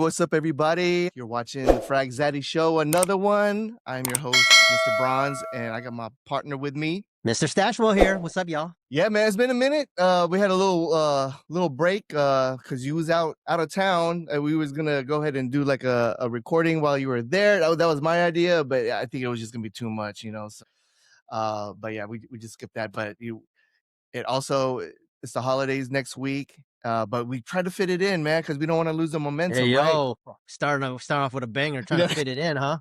what's up, everybody? You're watching the FragZaddy Show, another one. I'm your host, Mr. Bronze, and I got my partner with me, Mr. Stashwell here. What's up, y'all? Yeah, man, it's been a minute. We had a little break because you was out of town, and we was gonna go ahead and do like a recording while you were there. That was my idea, but I think it was just gonna be too much, you know. So, but yeah, we just skipped that. But it's the holidays next week. But we try to fit it in, man, because we don't want to lose the momentum, Hey, right? yo, starting off with a banger, trying to fit it in, huh?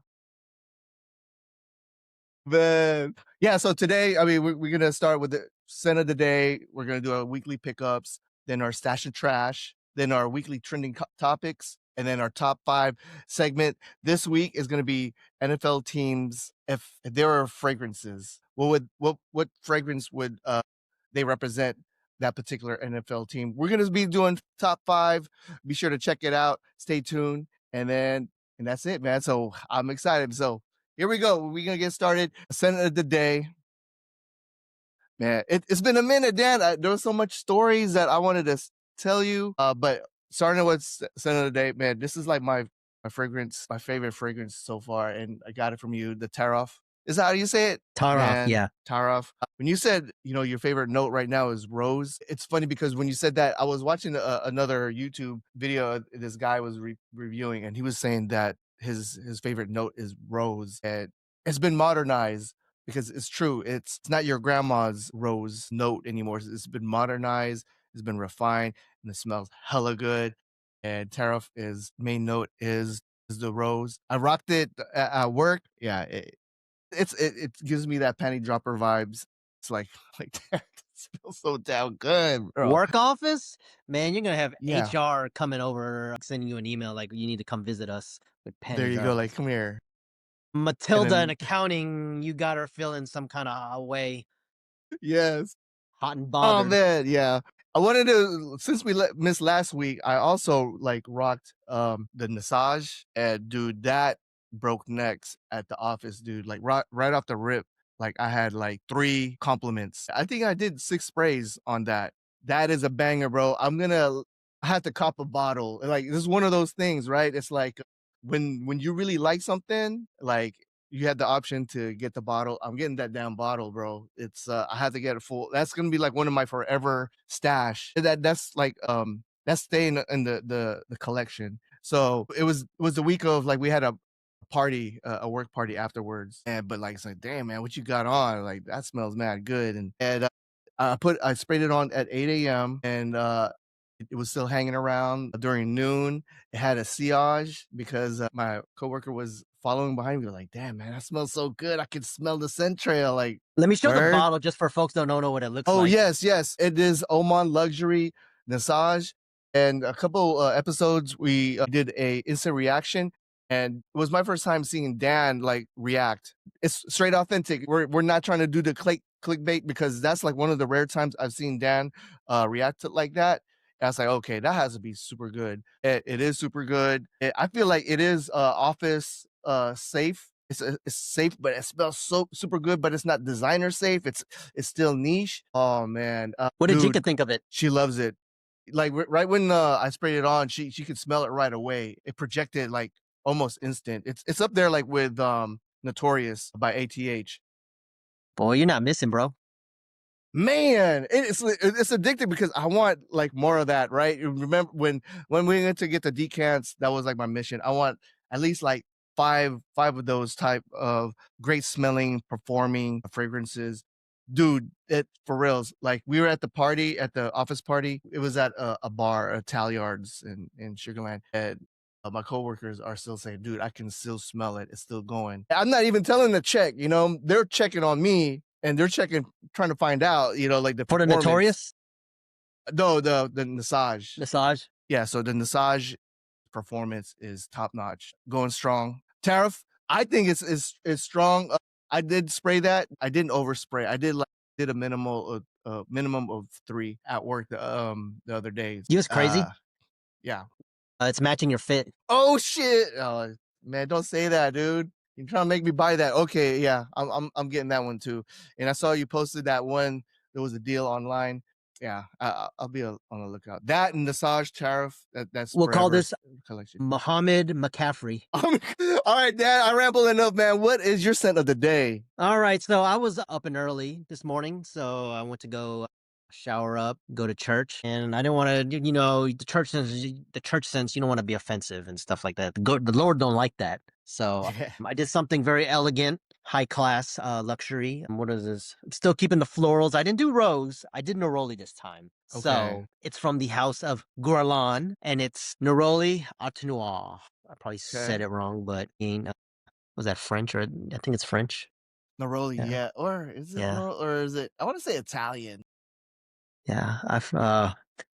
Man. Yeah, so today, I mean, we're gonna start with the scent of the day. We're gonna do our weekly pickups, then our stash and trash, then our weekly trending topics, and then our top 5 segment. This week is gonna be NFL teams. If there are fragrances, what fragrance would they represent that particular NFL team? We're gonna be doing top 5. Be sure to check it out. Stay tuned, and that's it, man. So I'm excited. So here we go. We're going to get started. Scent of the day. Man, it's been a minute, Dan. There was so much stories that I wanted to tell you. But starting with scent of the day, man, this is like my fragrance, my favorite fragrance so far. And I got it from you, the Tariff. Is that how you say it? Tariff, yeah. Tariff. When you said, your favorite note right now is rose, it's funny because when you said that, I was watching another YouTube video this guy was reviewing, and he was saying that his favorite note is rose, and it's been modernized because it's true. It's not your grandma's rose note anymore. It's been modernized, it's been refined, and it smells hella good. And Tariff is main note is the rose. I rocked it at work. Yeah, it gives me that panty dropper vibes. It's like that. It smells so damn good, bro. Work office? Man, you're going to have Yeah. HR coming over, sending you an email like, you need to come visit us with There panties you go. up. Like, come here. Matilda in then accounting, you got her feeling some kind of way, yes. hot and Oh bothered. man, yeah. I wanted to since we missed last week, I also like rocked the Nassaj, and dude, that broke necks at the office, dude. Like right off the rip, like I had like 3 compliments. I think I did 6 sprays on that. That is a banger, bro. I have to cop a bottle. Like this is one of those things, right? It's like when you really like something, like you had the option to get the bottle. I'm getting that damn bottle, bro. It's I have to get it full. That's gonna be like one of my forever stash. That's like that's staying in the collection. So it was the week of like we had a party, a work party afterwards, and but like it's like damn man, what you got on? Like that smells mad good, and I sprayed it on at 8 a.m. and it was still hanging around during noon. It had a sillage because my coworker was following behind me. Like, damn, man, that smells so good. I can smell the scent trail. Like, Let me show the word. bottle just for folks that don't know what it looks Oh, like. yes. It is Oman Luxury Nassaj. And a couple episodes, we did a instant reaction. And it was my first time seeing Dan like react. It's straight authentic. We're not trying to do the clickbait because that's like one of the rare times I've seen Dan react to like that. And I was like, okay, that has to be super good. It is super good. I feel like it is office safe. It's safe, but it smells so super good. But it's not designer safe. It's still niche. Oh man, What did dude, Jika think of it? she loves it. Like right when I sprayed it on, she could smell it right away. It projected like almost instant. It's up there like with Notorious by ATH. Boy, you're not missing, bro. Man, it's addictive because I want like more of that, right? You remember when we went to get the decants, that was like my mission. I want at least like five of those type of great smelling, performing fragrances. Dude, it for reals. Like we were at the office party. It was at a bar, Talyards in Sugarland, and my coworkers are still saying, "Dude, I can still smell it. It's still going." I'm not even telling them to check. They're checking on me, and they're trying to find out. Like the For the performance. Notorious? No, the Nassaj. Nassaj? Yeah, so the Nassaj performance is top notch, going strong. Tariff, I think it's strong. I did spray that. I didn't overspray. I did a minimum of 3 at work the other days. You was crazy? Yeah. It's matching your fit. Oh shit! Oh man, don't say that, dude. You're trying to make me buy that. Okay, yeah, I'm getting that one too. And I saw you posted that one. There was a deal online. Yeah, I'll be on the lookout. That and Nassaj Tariff. That's We'll call forever this collection. Mohammed McCaffrey. All right, Dad. I ramble enough, man. What is your scent of the day? All right, so I was up and early this morning, so I went to go shower up, go to church, and I didn't want to, the church sense, you don't want to be offensive and stuff like that. The Lord don't like that. So Yeah. I did something very elegant, high class, luxury. What is this? I'm still keeping the florals. I didn't do rose. I did Neroli this time. Okay. So it's from the house of Guerlain, and it's Neroli Noir. I probably said it wrong, but was that French, or I think it's French. Neroli, Yeah. yeah. Or is it Yeah. Neroli, or is it? I want to say Italian. Yeah,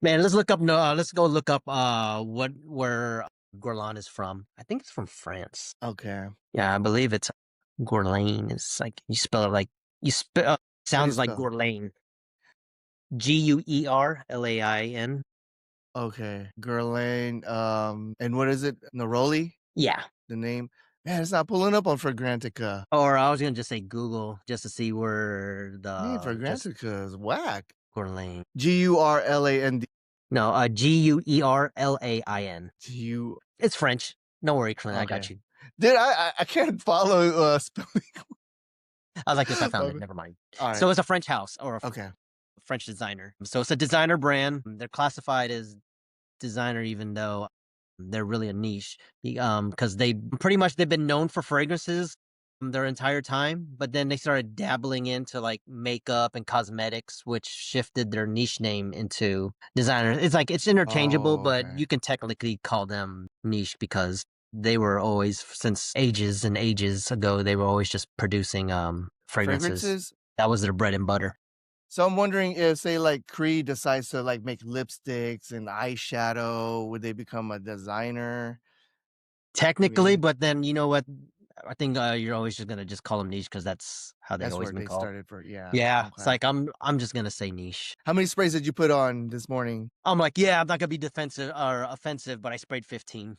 man, let's look up. No, let's go look up. Where Guerlain is from. I think it's from France. Okay. Yeah, I believe it's Guerlain. It's like you spell it like you spell. How do you Sounds like spell? Guerlain. Guerlain. Okay, Guerlain. And what is it? Neroli, Yeah. the name. Man, it's not pulling up on Fragrantica. Or I was gonna just say Google just to see where Man, the just Fragrantica is whack. Guerlain. Gurland. No, Guerlain. G-U. It's French. Don't worry, Clint. I got Okay. you. Dude, I can't follow spelling. I was like, yes, I found it. Okay. Never mind. All right. So it's a French house or a Okay. French designer. So it's a designer brand. They're classified as designer, even though they're really a niche. Because they've been known for fragrances their entire time, but then they started dabbling into like makeup and cosmetics, which shifted their niche name into designer. It's like it's interchangeable, Oh, but okay. you can technically call them niche because they were always, since ages and ages ago, they were always just producing fragrances. That was their bread and butter. So I'm wondering if, say, like Creed decides to like make lipsticks and eyeshadow, would they become a designer? Technically, Maybe but then you know what? I think you're always just gonna just call them niche because that's how they've that's always where been they called. started for. Yeah. Yeah, it's Okay. like I'm just gonna say niche. How many sprays did you put on this morning? I'm like, yeah, I'm not gonna be defensive or offensive, but I sprayed 15.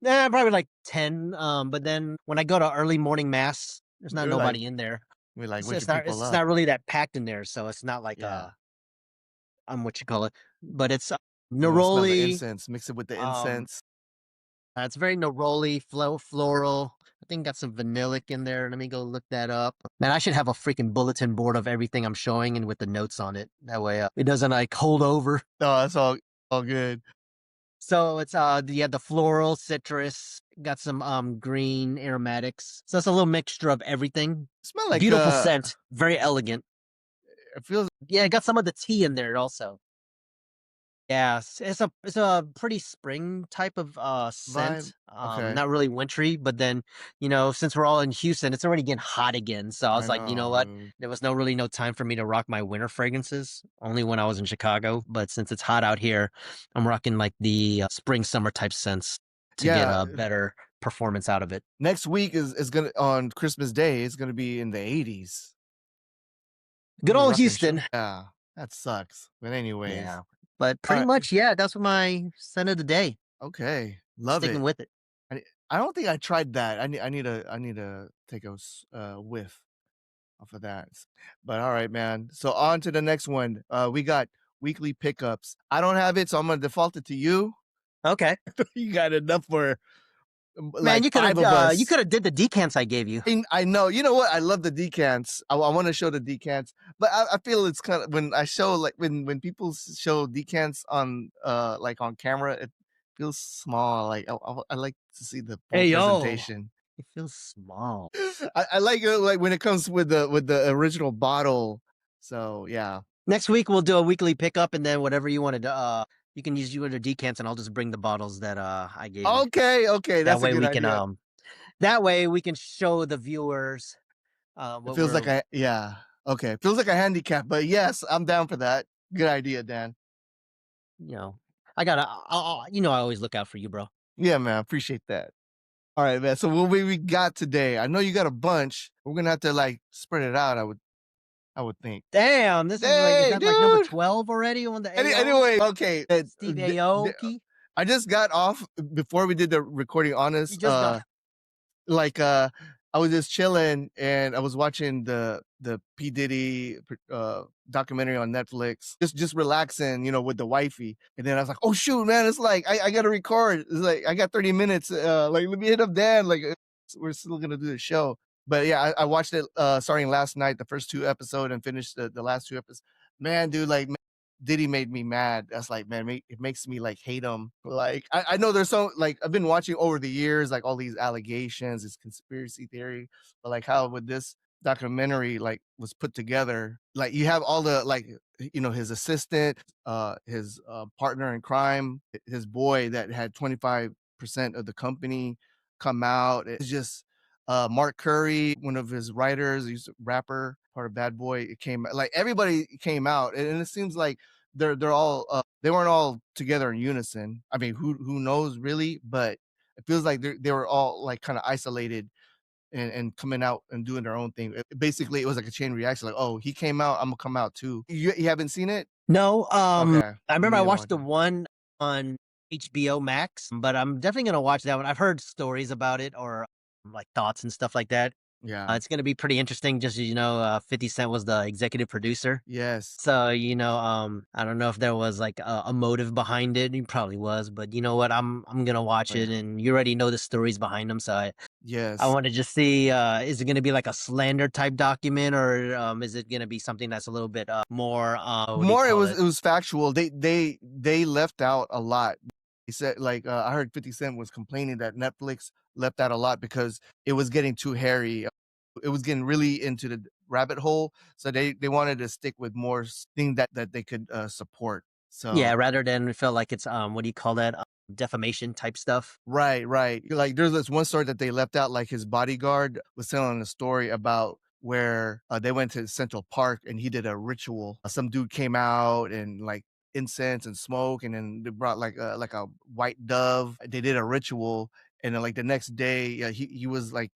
Nah, probably like 10. But then when I go to early morning mass, there's not You're like, nobody in there. we're like It's, waking it's not people it's up. not really that packed in there, so it's not like Yeah. what you call it, but it's You want to smell the neroli. incense, mix it with the Um, incense. it's very neroli, floral. I think got some vanillic in there. Let me go look that up. Man, I should have a freaking bulletin board of everything I'm showing and with the notes on it. That way, it doesn't like hold over. No, that's all good. So it's the floral, citrus, got some green aromatics. So it's a little mixture of everything. Smell like Beautiful scent, very elegant. it feels Yeah, it got some of the tea in there also. Yeah, it's a pretty spring type of vibe. scent. Okay. Not really wintry, but then since we're all in Houston, it's already getting hot again. So I was like, you know what? dude. There was no time for me to rock my winter fragrances. Only when I was in Chicago. But since it's hot out here, I'm rocking like the spring summer type scents to get Yeah. a better performance out of it. Next week is gonna, on Christmas Day, it's gonna be in the 80s. Good We'll be old rocking Houston. Yeah, that sucks. But anyways, Yeah, but pretty right. much, yeah, that's what my scent of the day. Okay, love Sticking it. with it. I don't think I tried that. I need to take a whiff off of that. But all right, man. So on to the next one. We got weekly pickups. I don't have it, so I'm gonna default it to you. Okay. You got enough for Man, like you could 5 of us. have did the decants I gave you. I know. You know what? I love the decants. I want to show the decants, but I feel it's kind of, when I show, like, when people show decants on like on camera, it feels small. Like I like to see the full Hey, yo. presentation. It feels small. I like it, like when it comes with the original bottle. So yeah. Next week we'll do a weekly pickup, and then whatever you wanted to you can use your decants, and I'll just bring the bottles that I gave you. Okay, That that's a way good we idea. can that way we can show the viewers It what feels we're like okay. Feels like a handicap, but yes, I'm down for that. Good idea, Dan. I gotta I always look out for you, bro. Yeah, man, appreciate that. All right, man. So what we got today? I know you got a bunch. We're gonna have to like spread it out. I would think. Damn, this is like, is that like number 12 already on the AO? Anyway, okay. Steve Aoki? I just got off before we did the recording on this. You just got Like I was just chilling and I was watching the P Diddy documentary on Netflix, just relaxing, you know, with the wifey. And then I was like, oh shoot, man, it's like I gotta record. It's like I got 30 minutes. Like let me hit up Dan. Like we're still gonna do the show. But yeah, I watched it starting last night, the first 2 episodes, and finished the last 2 episodes. Man, dude, like Diddy made me mad. That's like, man, it makes me like hate him. Like, I know there's so like I've been watching over the years, like all these allegations, this conspiracy theory, but like how with this documentary like was put together, like you have all the like you know his assistant, his partner in crime, his boy that had 25% of the company come out. It's just Mark Curry, one of his writers, he's a rapper, part of Bad Boy. It came like everybody came out, and it seems like they're all they weren't all together in unison. I mean, who knows really? But it feels like they were all like kind of isolated and coming out and doing their own thing. Basically, it was like a chain reaction. Like, oh, he came out, I'm gonna come out too. You haven't seen it? No, Okay, I you remember need I to watched watch the it. one on HBO Max, but I'm definitely gonna watch that one. I've heard stories about it or like thoughts and stuff like that. Yeah. It's gonna be pretty interesting. Just so you know, 50 Cent was the executive producer. Yes. So, I don't know if there was like a motive behind it. He probably was, but you know what? I'm gonna watch Oh it, yeah. and you already know the stories behind them. So I Yes. want to just see, is it gonna be like a slander type document, or is it gonna be something that's a little bit more, what do you More, call it? it was factual. They left out a lot. He said like I heard 50 Cent was complaining that Netflix left out a lot because it was getting too hairy. It was getting really into the rabbit hole, so they wanted to stick with more things that they could support. Yeah, So rather than feel like it's what do you call that? Defamation type stuff. right, right. Like there's this one story that they left out. Like his bodyguard was telling a story about where they went to Central Park and he did a ritual. Some dude came out and like incense and smoke, and then they brought like a white dove. They did a ritual, and then like the next day, he was like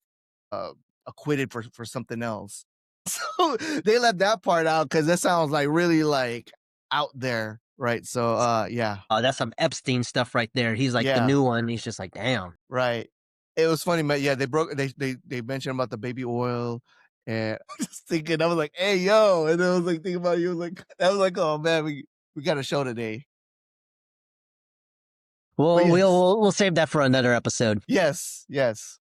uh, acquitted for something else. So they left that part out because that sounds like really like out there, right? So yeah, That's some Epstein stuff right there. He's like the yeah. new one. He's just like, damn. Right. It was funny, man. Yeah, they mentioned about the baby oil, and I was thinking, I was like, "Hey, yo," and then I was like thinking about you, like I was like, "Oh man, we got a show today." But Well, yes, we'll save that for another episode. yes, yes.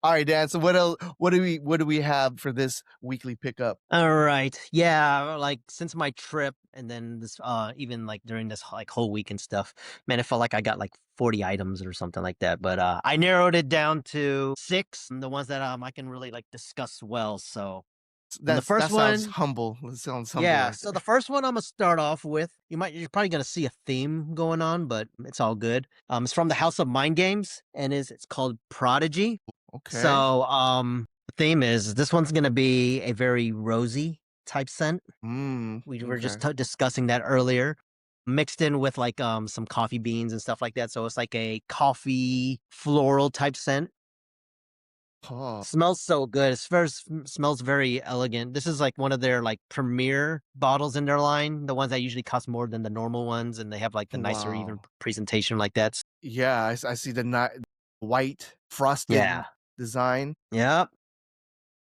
All right, Dan. So what else? What do we have for this weekly pickup? All right. Yeah, like since my trip and then this even like during this like whole week and stuff, man, it felt like I got like 40 items or something like that. But I narrowed it down to 6, the ones that I can really like discuss well. So the first That sounds one, humble. That sounds humble yeah, right so the there. first one I'm gonna start off with, you're probably gonna see a theme going on, but it's all good. It's from the House of Mind Games and it's called Prodigy. Okay. So, the theme is this one's gonna be a very rosy type scent. We were just Okay. discussing that earlier, mixed in with like some coffee beans and stuff like that. So it's like a coffee floral type scent. Oh, Smells so good. It smells very elegant. This is like one of their like premier bottles in their line, the ones that usually cost more than the normal ones, and they have like the nicer even wow. presentation like that. Yeah, I see the white frosted Yeah. design, Yep.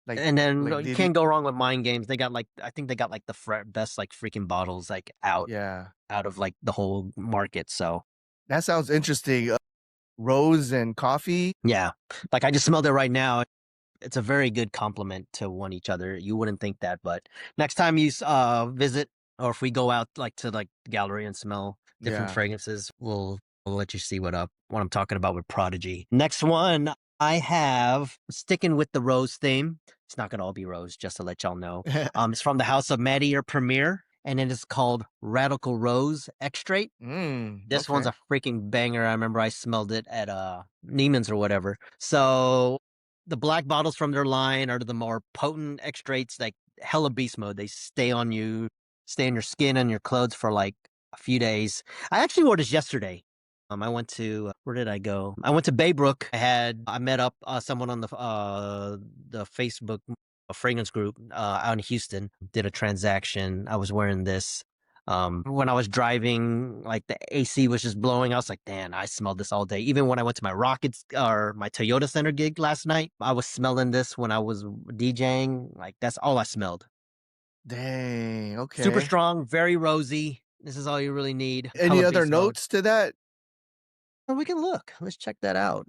like And then like you Diddy. can't go wrong with Mind Games. They got like I think they got like the best like freaking bottles like Yeah, out of like the whole market. So that sounds interesting. Rose and coffee. yeah, like I just smelled it right now. It's a very good compliment to one each other. You wouldn't think that, but next time you visit or if we go out like to like the gallery and smell different Yeah. fragrances, we'll let you see what I'm talking about with Prodigy. Next one I have sticking with the rose theme. It's not gonna all be rose, just to let y'all know. It's from the House of Maddie or Premier, and it is called Radical Rose Extrait. This one's Okay. a freaking banger. I remember I smelled it at Neiman's or whatever. So the black bottles from their line are the more potent extracts, like hella beast mode. They stay on your skin and your clothes for like a few days. I actually wore this yesterday. I went to where did I go? I went to Baybrook. I met up someone on the Facebook fragrance group out in Houston. Did a transaction. I was wearing this. When I was driving, like the AC was just blowing. I was like, "Man, I smelled this all day." Even when I went to my Rockets or my Toyota Center gig last night, I was smelling this when I was DJing. Like that's all I smelled. Dang. Super Okay. strong, very rosy. This is all you really need. Any Color other base rose. notes to that? Well, we can look. Let's check that out.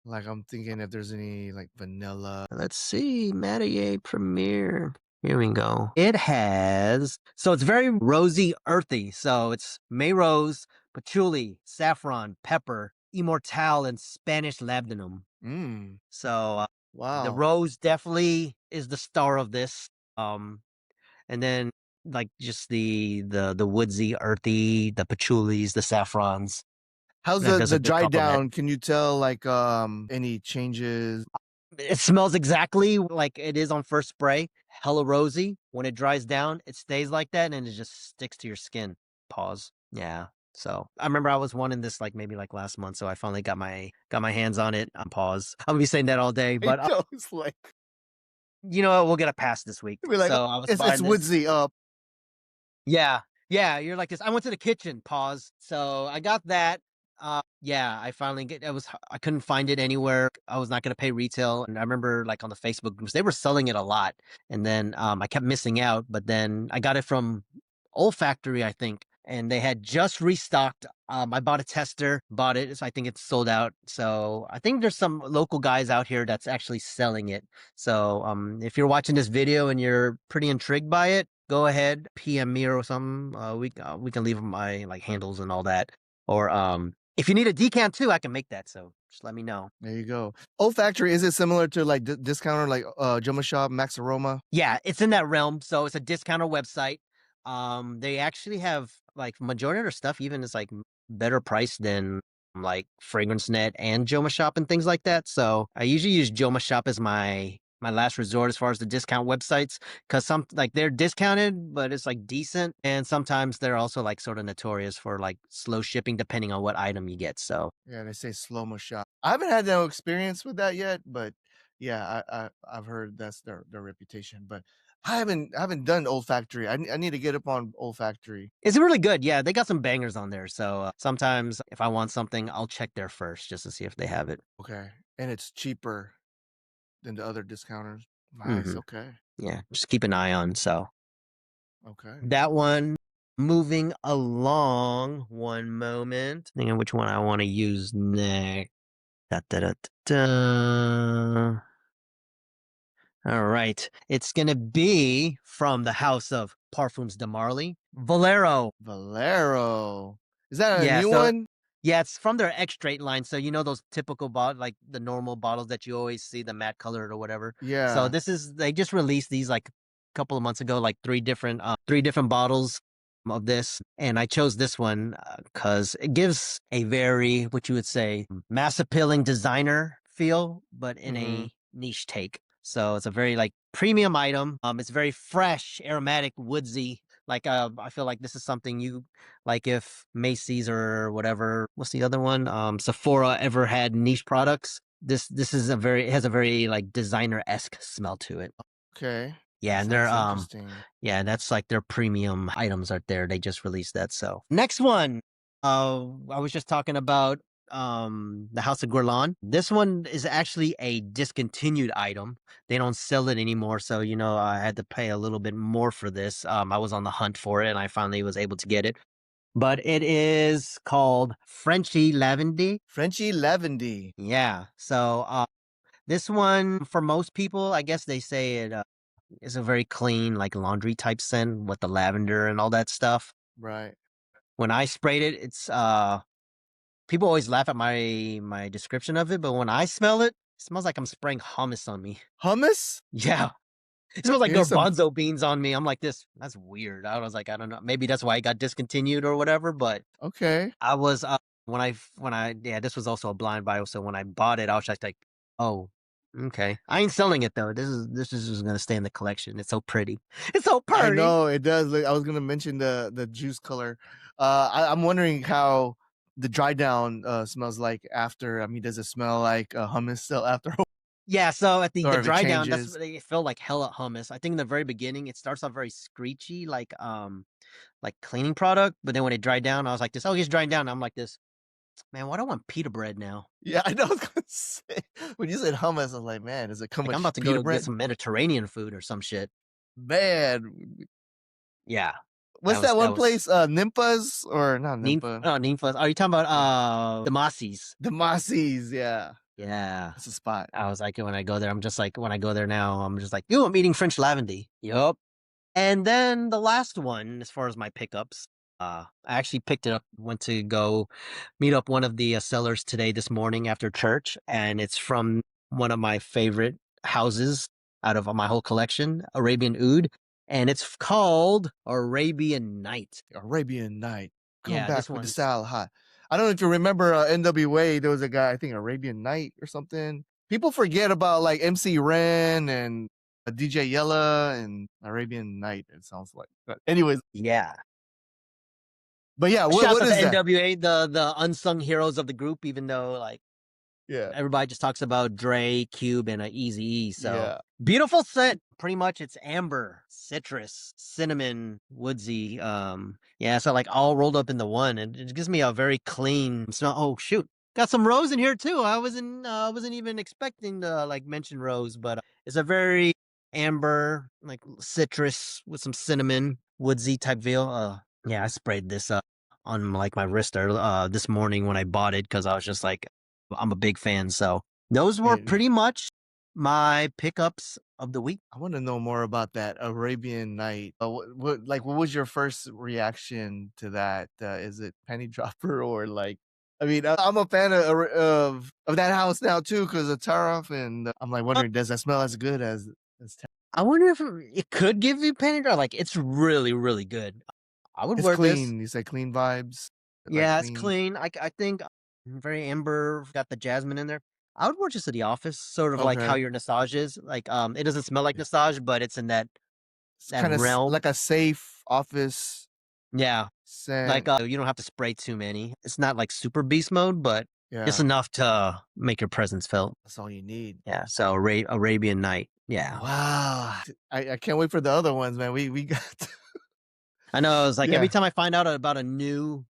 Like I'm thinking if there's any like vanilla. Let's see. Mattier Premier. Here we go. It has, so it's very rosy, earthy. So it's May rose, patchouli, saffron, pepper, immortelle, and Spanish labdanum. Mm. So the Wow. rose definitely is the star of this. Um, and then like just the woodsy, earthy, the patchoulis, the saffrons. How's That does a the good dry complement. down? Can you tell like any changes? It smells exactly like it is on first spray. Hella rosy. When it dries down, it stays like that and it just sticks to your skin. Pause. Yeah. So I remember I was wanting this like maybe like last month, so I finally got my hands on it. On pause. I'm gonna be saying that all day, I but know it's like you know what? We'll get a pass this week. it'd be like, "Oh, So I was it's buying this. woodsy up." Yeah. Yeah, you're like this. I went to the kitchen, pause. So I got that. Yeah, I finally get I couldn't find it anywhere. I was not gonna pay retail. And I remember like on the Facebook groups, they were selling it a lot. And then I kept missing out, but then I got it from Olfactory, I think. And they had just restocked. I bought a tester, bought it. So I think it's sold out. So I think there's some local guys out here that's actually selling it. So if you're watching this video and you're pretty intrigued by it, go ahead, PM me or something. We can leave my like handles and all that. Or if you need a decant too, I can make that. So just let me know. There you go. Olfactory, is it similar to like discounter like Joma Shop, Max Aroma? Yeah, it's in that realm. So it's a discounter website. They actually have like majority of their stuff even is like better priced than like Fragrance Net and Joma Shop and things like that. So I usually use Joma Shop as my last resort as far as the discount websites because some like they're discounted, but it's like decent, and sometimes they're also like sort of notorious for like slow shipping depending on what item you get. So Yeah, they say slow mo shop. I haven't had no experience with that yet, but yeah, I've heard that's their reputation. But I haven't done olfactory. I need to get up on olfactory. it's really good. Yeah, they got some bangers on there. So sometimes if I want something, I'll check there first just to see if they have it. Okay, and it's cheaper than the other discounters. Nice. Hmm. Okay. Yeah, just keep an eye on. So Okay. that one. Moving along, one moment. Thinking which one I want to use next. Da, da, da, da, da. All right. It's going to be from the house of Parfums de Marly, Valero. Valero. Is that a Yeah, new so one? yeah, it's from their Extrait line. So you know those typical like the normal bottles that you always see, the matte colored or whatever. So Yeah. this is they just released these like a couple of months ago, like three different bottles of this, and I chose this one because it gives a very what you would say mass appealing designer feel, but in Mm-hmm. a niche take. So it's a very like premium item. It's very fresh, aromatic, woodsy. Like I feel like this is something you like if Macy's or whatever, what's the other one? Sephora ever had niche products. This is it has a very like designer-esque smell to it. Okay. Yeah, That and they're sounds interesting. yeah, that's like their premium items are there. They just released that. So next one. I was just talking about the House of Guerlain. This one is actually a discontinued item. They don't sell it anymore. So, you know, I had to pay a little bit more for this. I was on the hunt for it and I finally was able to get it. But it is called Frenchy Lavande. Frenchy Lavande. Yeah. So this one for most people, I guess they say it is a very clean, like laundry type scent with the lavender and all that stuff. Right. When I sprayed it, it's people always laugh at my description of it, but when I smell it, it smells like I'm spraying hummus on me. Hummus? Yeah. It smells like Maybe some. garbanzo beans on me. I'm like this. That's weird. I was like, I don't know. Maybe that's why it got discontinued or whatever. But Okay. I was when I yeah, this was also a blind buy. So when I bought it, I was just like, oh, okay. I ain't selling it though. This is just gonna stay in the collection. It's so pretty. It's so I pretty. know it does. Look, I was gonna mention the juice color. I'm wondering how the dry down smells like after. I mean, does it smell like hummus still after? Yeah, so at the or if it dry down, changes. it felt like hella hummus. I think in the very beginning, it starts off very screechy, like cleaning product, but then when it dried down, I was like this, "Oh, it's drying down." I'm like this, "Man, why do I want pita bread now?" Yeah, I know. I was gonna say when you said hummus, I was like, man, does it come Like, with I'm about to pita go get bread? some Mediterranean food or some shit. Man, Yeah, what's that that one was place? Nympha's or not Nympha? Ninfas. Are you talking about, the Massies? The Mossies. Yeah, Yeah. that's a spot. I was like, when I go there, I'm just like when I go there now, I'm just like, "Yo, I'm eating French Lavande." Yup. And then the last one, as far as my pickups, I actually picked it up, went to go meet up one of the sellers today this morning after church, and it's from one of my favorite houses out of my whole collection, Arabian Oud, and it's called Arabian Night. Arabian Night. Come Yeah, this back with the one's style hot. I don't know if you remember NWA. There was a guy, I think Arabian Night or something. People forget about like MC Ren and DJ Yella and Arabian Night. It sounds like. But anyways, yeah. but yeah, Shouts what out to is that? NWA, the unsung heroes of the group, even though like Yeah, everybody just talks about Dre, Cube, and Easy E. So yeah. beautiful scent. Pretty much, it's amber, citrus, cinnamon, woodsy. Yeah, so like all rolled up into one, and it gives me a very clean smell. Oh shoot, got some rose in here too. I wasn't even expecting to like mention rose, but it's a very amber, like citrus with some cinnamon, woodsy type feel. Yeah, I sprayed this on like my wrist this morning when I bought it because I was just like, I'm a big fan. So those were Yeah. pretty much my pickups of the week. I want to know more about that Arabian Night. What was your first reaction to that? Is it penny dropper or like? I mean, I'm a fan of that house now too because of Tariff, and I'm like Uh, wondering, does that smell as good as I wonder if it could give you panic or like it's really, really good. I would It's wear this. clean. You say clean vibes, like Yeah, it's clean. clean. I think very amber, got the jasmine in there. I would wear just to the office, sort of like how Okay, your Nassaj is. Like it doesn't smell like Nassaj, but it's in it's that kind of realm. like a safe office Yeah. Like, scent. you don't have to spray too many. It's not like super beast mode, but just Yeah, enough to make your presence felt. that's all you need. Yeah, so Arabian Night. Yeah. Wow, I can't wait for the other ones, man. We got I know it's like every yeah, time I find out about a new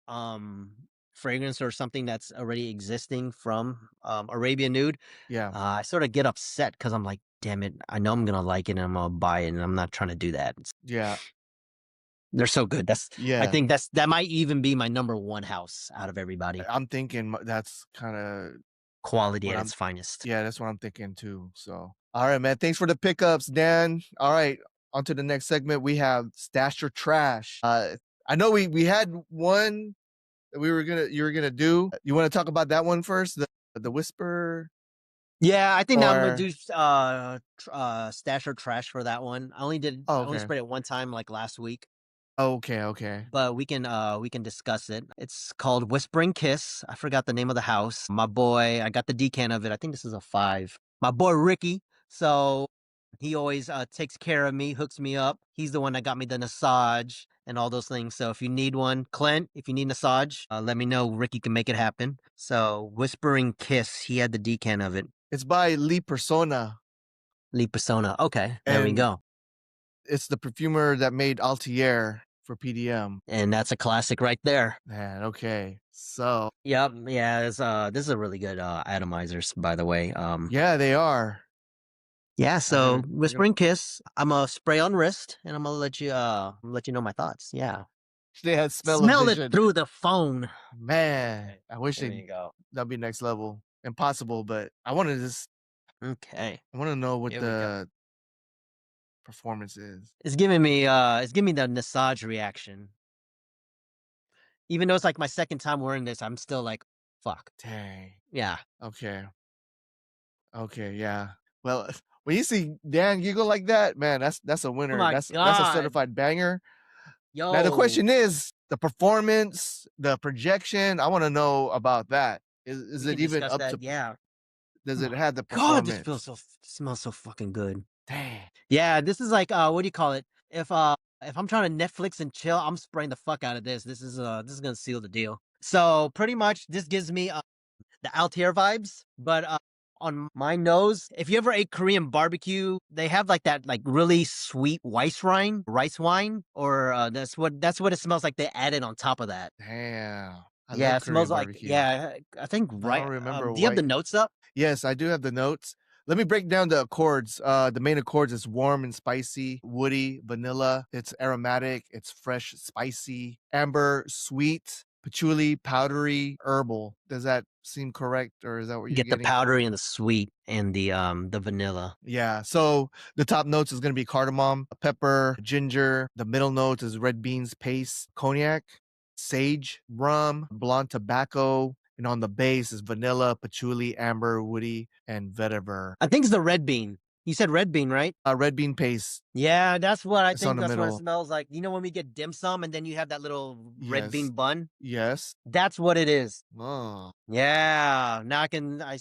um fragrance or something that's already existing from Arabian Nude, yeah, I sort of get upset because I'm like, damn it, I know I'm gonna like it and I'm gonna buy it and I'm not trying to do that. yeah, They're so good. I yeah. think that might even be my number one house out of everybody. I'm thinking that's kind of Quality what at I'm its finest. yeah, that's what I'm thinking too. So, all right, man. Thanks for the pickups, Dan. All right, on to the next segment. We have Stash or Trash. I know we had one that you were gonna do. You want to talk about that one first? The Whisper Yeah, I think now I'm gonna or do stash or trash for that one. oh, I only okay. sprayed it one time like last week. Okay, okay. But we can discuss it. It's called Whispering Kiss. I forgot the name of the house. My boy, I got the decan of it. I think this is a 5. My boy Ricky. So he always takes care of me, hooks me up. He's the one that got me the Nassaj and all those things. So if you need one, Clint, if you need Nassaj, let me know. Ricky can make it happen. So Whispering Kiss, he had the decan of it. It's by Lee Persona, Lee Persona. Okay, there we and go. it's the perfumer that made Altier for PDM. And that's a classic right there. Man, okay. So Yep. Yeah. This is a really good atomizers, by the way. yeah, they are. Yeah. So They're gonna Whispering Kiss, I'm a spray on wrist, and I'm gonna let you know my thoughts. Yeah. they had smell of Smell it vision. through the phone. Man, Okay. I wish There you go. that'd be next level. Impossible, but Okay. I want to know what Here we go. the performance is. It's giving me the Nassaj reaction. Even though it's like my second time wearing this, I'm still like, fuck. Dang. Yeah. Okay. Okay. Yeah. Well, when you see Dan giggle like that, man, that's a Oh winner. my That's a god. certified banger. Now the Yo. question is the performance, the projection. I want to know about that. Is We it can even discuss up to? that. Yeah. Oh Does it my have the god, this performance? smells so fucking good. Dang. Yeah, this is like what do you call it? If I'm trying to Netflix and chill, I'm spraying the fuck out of this. This is gonna seal the deal. So pretty much this gives me the Altair vibes, but on my nose. If you ever ate Korean barbecue, they have like that like really sweet rice wine, or that's what it smells like. They added on top of that. Damn. I Yeah, love it smells Korean like barbecue. yeah. I think I right. don't remember Do you have the white. notes up? Yes, I do have the notes. Let me break down the accords. The main accords is warm and spicy, woody, vanilla. It's aromatic. It's fresh, spicy, amber, sweet, patchouli, powdery, herbal. Does that seem correct, or is that what You you're get the getting? powdery and the sweet and the vanilla. Yeah. So the top notes is going to be cardamom, pepper, ginger. The middle notes is red beans paste, cognac, sage, rum, blonde tobacco. And on the base is vanilla, patchouli, amber, woody, and vetiver. I think it's the red bean. You said red bean, right? Red bean paste. Yeah, that's what I It's on think. the That's what it middle. smells like. You know when we get dim sum and then you have that little red bean Yes. bun? Yes. That's what it is. Oh. Yeah, now I can I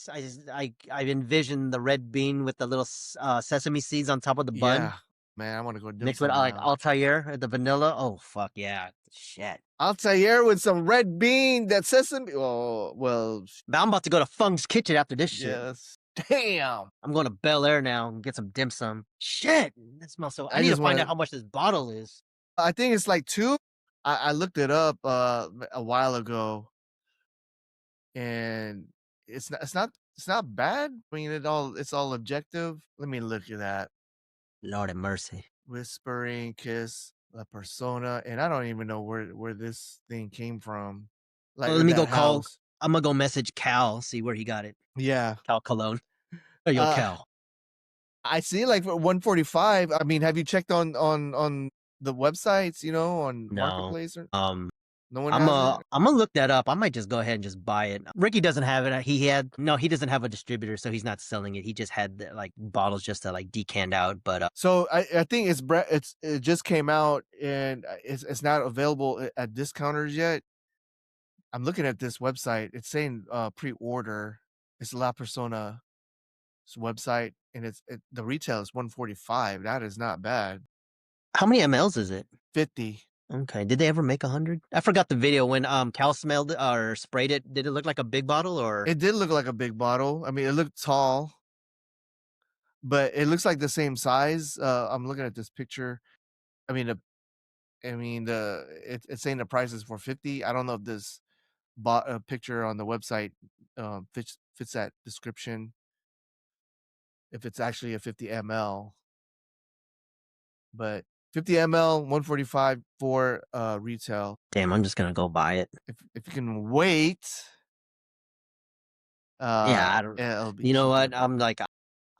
envision the red bean with the little sesame seeds on top of the bun Yeah. Man, I want to go dim mixed with sum like now. Altair, the vanilla. Oh fuck yeah, shit! Altair with some red bean, that sesame. Oh, well, But I'm about to go to Fung's Kitchen after this shit. yes. Damn. I'm going to Bel Air now and get some dim sum. Shit, that smells so. I I need to just find want out to. how much this bottle is. I think it's like two. I looked it up a while ago, and it's not bad. I mean, it's all objective. Let me look at that. Lord have mercy. Whispering Kiss, La Persona, and I don't even know where this thing came from. Like Well, let in me that go call. house. I'm gonna go message Cal, see where he got it. Yeah. Cal Cologne. Hey, yo, Cal. I see like for 145. I mean, have you checked on the websites, on No. Marketplace or no one I'm has it? I'm gonna look that up. I might just go ahead and just buy it. Ricky doesn't have it. He doesn't have a distributor, so he's not selling it. He just had like bottles just to like decant out. But So I think it just came out and it's not available at discounters yet. I'm looking at this website. It's saying pre-order. It's La Persona's website, and the retail is 145. That is not bad. how many mLs is it? 50. Okay. Did they ever make 100? I forgot the video when Cal smelled it or sprayed it. Did it look like a big bottle or? It did look like a big bottle. I mean, it looked tall, but it looks like the same size. I'm looking at this picture. I mean, it's saying the price is for 50. I don't know if this bought a picture on the website fits that description. If it's actually a 50 ml, but 50 ml, 145 for retail. Damn, I'm just gonna go buy it. If you can wait, Yeah, I don't. it'll be You know cheaper. what?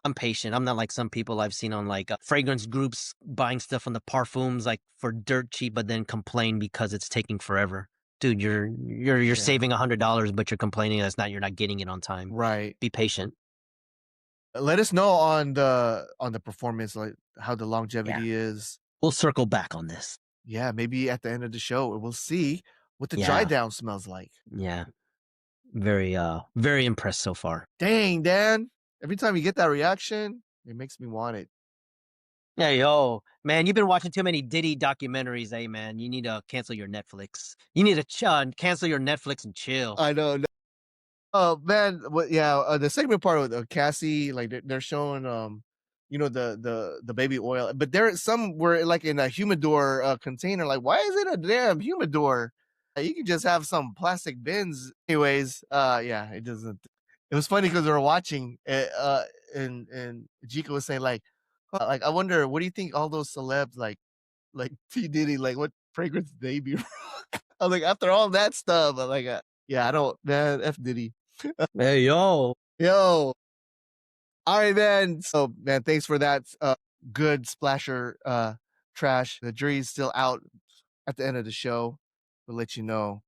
I'm patient. I'm not like some people I've seen on like fragrance groups buying stuff on the Parfums like for dirt cheap, but then complain because it's taking forever. Dude, you're Yeah. saving $100, but you're complaining you're not getting it on time. Right. Be patient. Let us know on the performance, like how the longevity is. We'll circle back on this. Yeah, maybe at the end of the show we'll see what the dry Yeah. down smells like. Yeah. Very impressed so far. Dang, Dan. Every time you get that reaction, it makes me want it. Hey, yo, man, you've been watching too many Diddy documentaries, hey, man. You need to cancel your Netflix. You need to cancel your Netflix and chill. I know. Oh man, yeah, the segment part with Cassie, like they're showing the baby oil, but there is some where like in a humidor container. Like, why is it a damn humidor? You can just have some plastic bins. Anyways, yeah, it doesn't. It was funny because we were watching it, and Jika was saying like I wonder what do you think all those celebs like P Diddy, like what fragrance they be? I was like, after all that stuff, I'm like, yeah, I don't, man, F Diddy. Hey, yo. Yo. All right, man. So, man, thanks for that good splasher trash. The jury's still out at the end of the show. We'll let you know.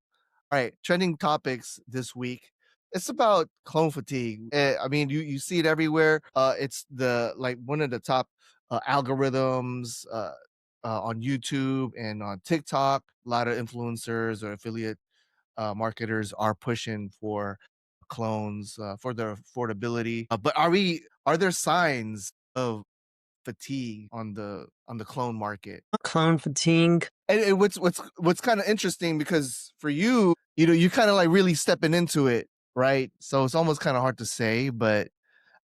All right, trending topics this week. It's about clone fatigue. I mean, you see it everywhere. It's like one of the top algorithms on YouTube and on TikTok. A lot of influencers or affiliate marketers are pushing for clones for their affordability. But are there signs of fatigue on the clone market? Clone fatigue. And what's kind of interesting because for you kind of like really stepping into it, right? So it's almost kind of hard to say, but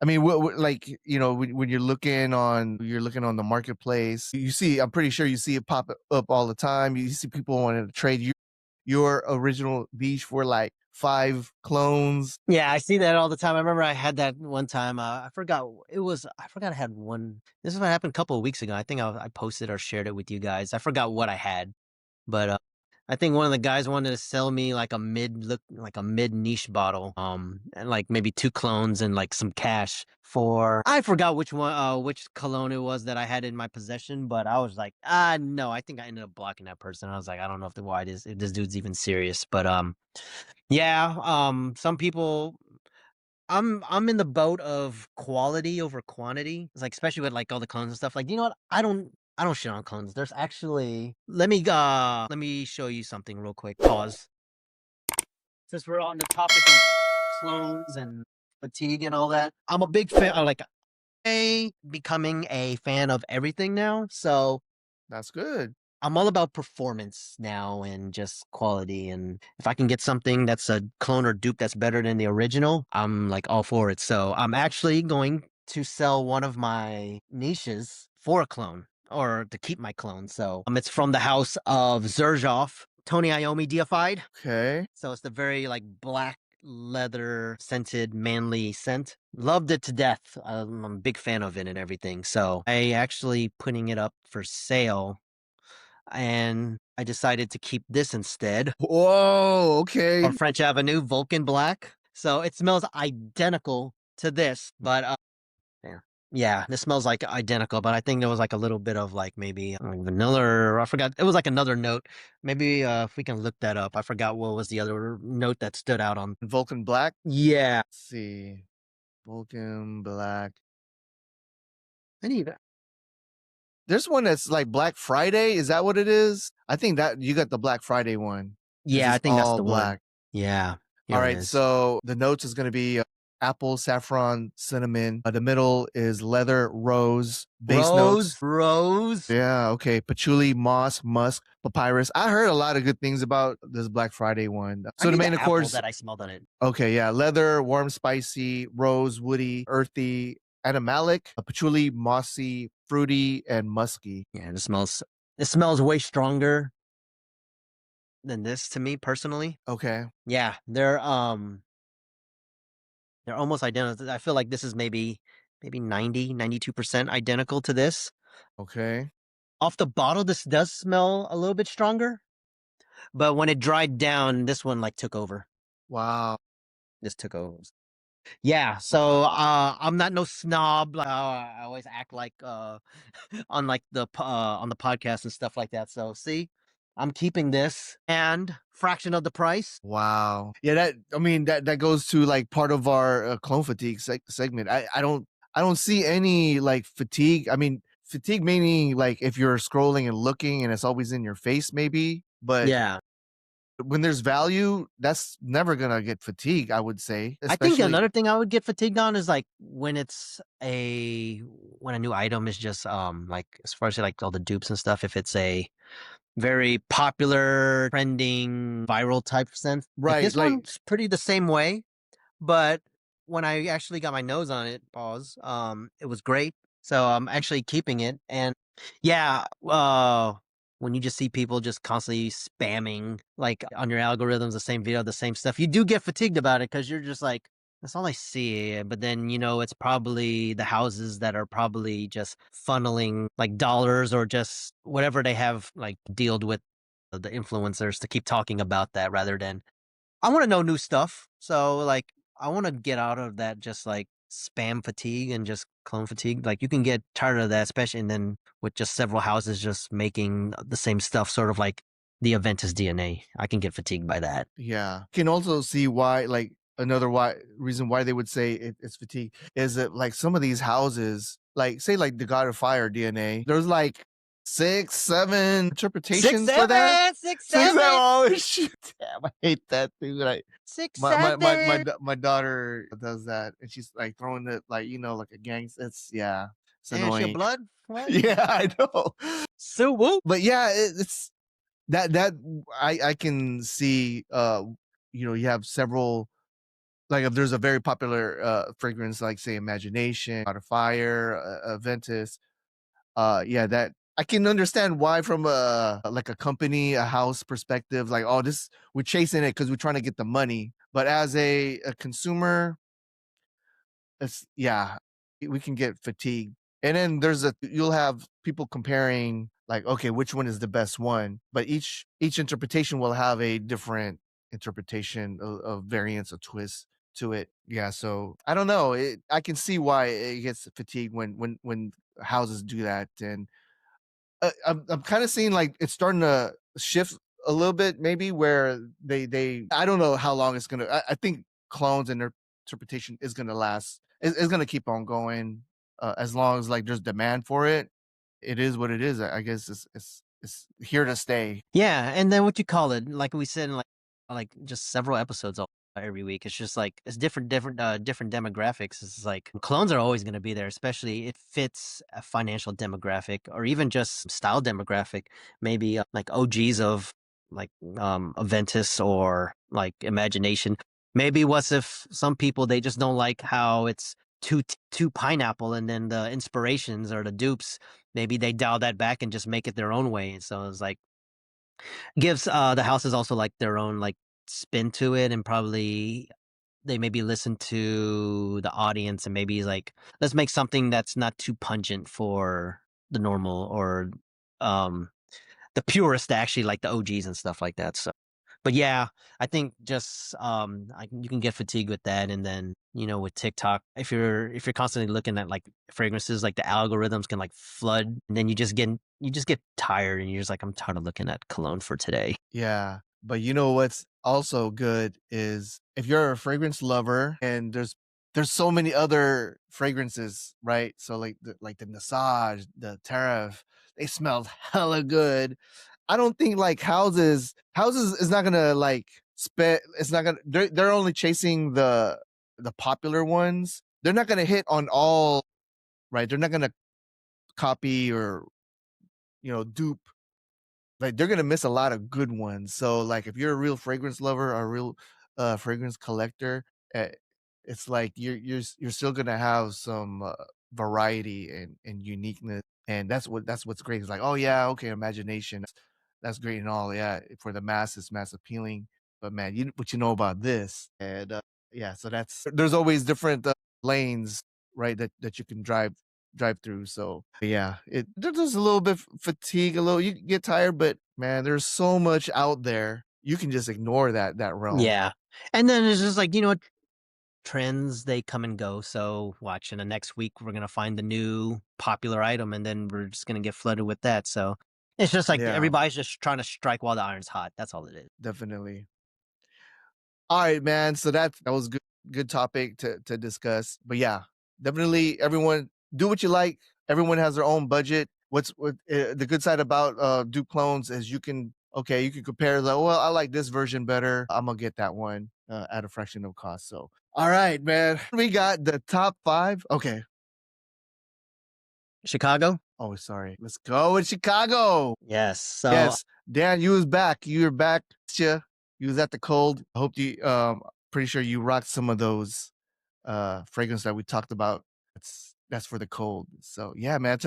I mean, like, when you're looking on the marketplace, you see, I'm pretty sure you see it pop up all the time. You see people wanting to trade your original niche for like 5 clones. Yeah, I see that all the time. I remember I had that one time. I forgot it was. I forgot I had one. This is what happened a couple of weeks ago. I think I posted or shared it with you guys. I forgot what I had, but I think one of the guys wanted to sell me like a mid niche bottle, and like maybe 2 clones and like some cash for. I forgot which one, which cologne it was that I had in my possession, but I was like, no. I think I ended up blocking that person. I was like, I don't know if this dude's even serious, but yeah, some people. I'm in the boat of quality over quantity. It's like especially with like all the clones and stuff. Like, you know what? I don't shit on clones. There's actually let me show you something real quick. Pause. Since we're on the topic of clones and fatigue and all that, I'm a big fan. Like, becoming a fan of everything now. So That's good. I'm all about performance now and just quality. And if I can get something that's a clone or dupe that's better than the original, I'm like all for it. So I'm actually going to sell one of my niches for a clone or to keep my clone. So it's from the house of Xerjoff, Tony Iommi deified. Okay. So it's the very like black leather scented manly scent. Loved it to death. I'm a big fan of it and everything. So I actually putting it up for sale and I decided to keep this instead. Whoa, okay. On French Avenue, Vulcan Black. So it smells identical to this, but yeah, this smells like identical. But I think there was like a little bit of like maybe like vanilla, or I forgot. It was like another note. Maybe if we can look that up. I forgot what was the other note that stood out on. Vulcan Black. Yeah, Let's see. Vulcan Black. I need. There's one that's like Black Friday. Is that what it is? I think that you got the Black Friday one because Yeah, I it's think that's all the one. black. Yeah, All here it right. is. So the notes is going to be apple, saffron, cinnamon. The middle is leather, rose. Base notes. Rose. Yeah. Okay. Patchouli, moss, musk, papyrus. I heard a lot of good things about this Black Friday one. I So the think main the apple accords. that I smelled on it. Okay. Yeah. Leather, warm, spicy, rose, woody, earthy, animalic, patchouli, mossy, fruity, and musky. Yeah, it smells way stronger than this to me personally. Okay. Yeah, they're almost identical. I feel like this is maybe 92% identical to this. Okay. Off the bottle, this does smell a little bit stronger, but when it dried down, this one like took over. Wow. This took over. Yeah, so I'm not no snob. Like I always act like on like on the podcast and stuff like that. So see, I'm keeping this and fraction of the price. Wow. Yeah, that goes to like part of our clone fatigue segment. I don't see any like fatigue. I mean, fatigue meaning like if you're scrolling and looking and it's always in your face, maybe. But Yeah, when there's value, that's never gonna get fatigue. I would say, I think especially another thing I would get fatigued on is like when a new item is just like as far as like all the dupes and stuff. If it's a very popular, trending, viral type sense, like right. this Like one's pretty the same way. But when I actually got my nose on it, pause, it was great. So I'm actually keeping it. And yeah, when you just see people just constantly spamming like on your algorithms, the same video, the same stuff, you do get fatigued about it because you're just like, that's all I see. But then, it's probably the houses that are probably just funneling like dollars or just whatever they have like dealed with the influencers to keep talking about that rather than I want to know new stuff. So like I want to get out of that just like spam fatigue and just clone fatigue. Like you can get tired of that, especially and then with just several houses just making the same stuff, sort of like the Aventus DNA. I can get fatigued by that. yeah, can also see why like another why reason why they would say it's fatigue is that like some of these houses, like say like the God of Fire DNA, there's like 6, 7 Six interpretations for that. seven, six 6, 7. seven, Oh shit! Damn, I hate that thing. Like six my seven. my daughter does that, and she's like throwing it like like a gang. It's yeah, it's And your annoying. blood? What? Yeah, I know. So whoop. But yeah, it's that I can see. You have several Like if there's a very popular fragrance, like say Imagination, Out of Fire, Ventus, yeah, that I can understand why from a like a company, a house perspective, like, oh, this we're chasing it because we're trying to get the money. But as a consumer, it's yeah, we can get fatigued. And then you'll have people comparing like, okay, which one is the best one? But each interpretation will have a different interpretation of variance or twist to it. Yeah, so I don't know. I can see why it gets fatigued when houses do that. And I'm kind of seeing like it's starting to shift a little bit, maybe where they I don't know how long it's gonna. I think clones and their interpretation is gonna last. It's gonna keep on going as long as like there's demand for it. It is what it is. I guess it's here to stay. Yeah, and then what you call it, like we said in like just several episodes every week. It's just like it's different demographics. It's like clones are always going to be there, especially it fits a financial demographic or even just style demographic. Maybe like OGs of like Aventus or like Imagination. Maybe what's if some people they just don't like how it's too pineapple, and then the inspirations or the dupes maybe they dial that back and just make it their own way. And so it's like gives the houses also like their own like spin to it, and probably they maybe listen to the audience and maybe like let's make something that's not too pungent for the normal or um the purist actually like the OGs and stuff like that. So but yeah, I think just you can get fatigued with that, and then with TikTok, if you're constantly looking at like fragrances, like the algorithms can like flood, and then you just get tired, and you're just like, I'm tired of looking at cologne for today. Yeah. But you know what's also good is if you're a fragrance lover and there's so many other fragrances, right? So like the Nassaj, the Tariff, they smell hella good. I don't think like houses is not gonna like spit. It's not gonna. They're only chasing the popular ones. They're not gonna hit on all right. They're not gonna copy or dupe, like they're gonna miss a lot of good ones. So like if you're a real fragrance lover or a real fragrance collector, uh, it's like you're still gonna have some variety and uniqueness, and that's what's great. It's like, oh yeah, okay, imagination, that's great and all, yeah, for the masses, mass appealing. But man, what you know about this, and yeah, so there's always different lanes, right? That you can drive through. So yeah, there's a little bit fatigue, a little you get tired, but man, there's so much out there. You can just ignore that realm. Yeah, and then it's just like trends they come and go. So watch in the next week we're gonna find the new popular item, and then we're just gonna get flooded with that. So it's just like Yeah, everybody's just trying to strike while the iron's hot. That's all it is. definitely. All right, man. So that was good topic to discuss. But yeah, definitely everyone do what you like. Everyone has their own budget. What the good side about dupe clones is you can compare like, well, I like this version better. I'm gonna get that one at a fraction of cost. So all right, man. We got the top 5. Okay. Chicago. Oh, sorry. Let's go with Chicago. Yes. So Yes, Dan, you was back. You were back. Yeah, you was at the cold. I hope you pretty sure you rocked some of those fragrance that we talked about. That's for the cold. So yeah, man.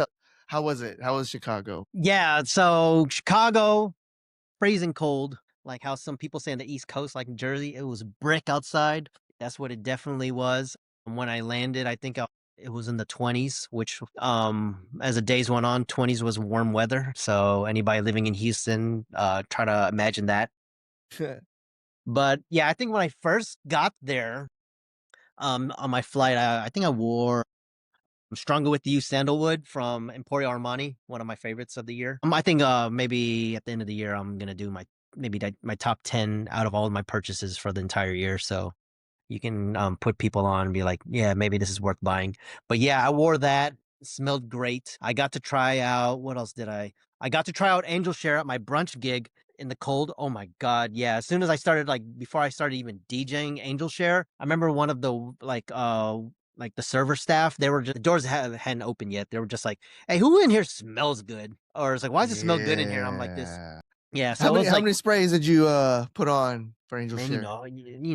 How was it? How was Chicago? yeah, so Chicago, freezing cold, like how some people say on the East Coast, like in Jersey, it was brick outside. That's what it definitely was. And when I landed, I think it was in the 20s, which as the days went on, 20s was warm weather. So anybody living in Houston, try to imagine that. But yeah, I think when I first got there, on my flight, I think I wore Stronger with You Sandalwood from Emporio Armani, one of my favorites of the year. I think maybe at the end of the year I'm gonna do my top 10 out of all of my purchases for the entire year. So you can put people on and be like, yeah, maybe this is worth buying. But yeah, I wore that. It smelled great. I got to try out, what else did I? I got to try out Angel Share at my brunch gig in the cold. Oh my God. Yeah. As soon as I started, like before I started even DJing Angel Share, I remember one of the like the server staff, they were just, the doors hadn't opened yet. They were just like, hey, who in here smells good? Or it's like, why does it smell good in here? And I'm like, this Yeah. Yeah, so it was How like, many sprays did you put on for Angel man, Share?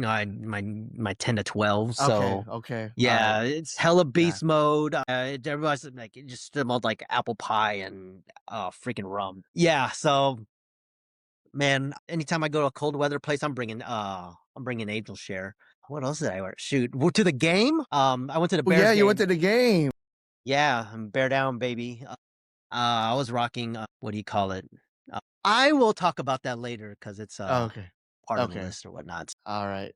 I my 10 to 12. Okay, So okay, all right, yeah, it's hella yeah. beast mode. Everybody's like, it just smelled like apple pie and freaking rum. Yeah, so man, anytime I go to a cold weather place, I'm bringing Angel Share. What else did I wear? Shoot, to the game. I went to the Oh yeah, Bears you went game. to the game. Yeah, bear down, baby. I was rocking. What do you call it? I will talk about that later because it's Oh, okay, part of the okay, list or whatnot. all right,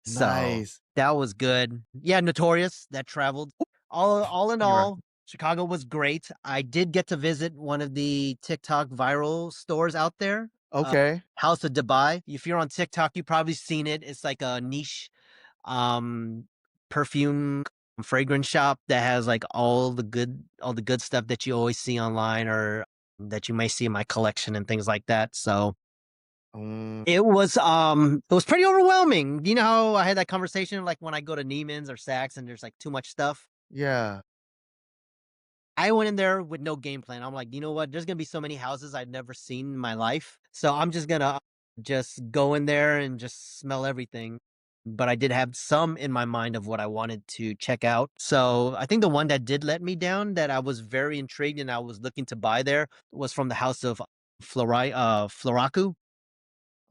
So nice. that was good. Yeah, Notorious that traveled. All in You're right. all, Chicago was great. I did get to visit one of the TikTok viral stores out there. Okay. House of Dubai. If you're on TikTok, you've probably seen it. It's like a niche um perfume fragrance shop that has like all the good stuff that you always see online or that you may see in my collection and things like that. So Mm, it was pretty overwhelming. You know how I had that conversation like when I go to Neiman's or Saks and there's like too much stuff. yeah. I went in there with no game plan. I'm like, you know what? There's gonna be so many houses I've never seen in my life. So I'm just gonna just go in there and just smell everything. But I did have some in my mind of what I wanted to check out. So I think the one that did let me down that I was very intrigued and I was looking to buy there was from the house of Floraku.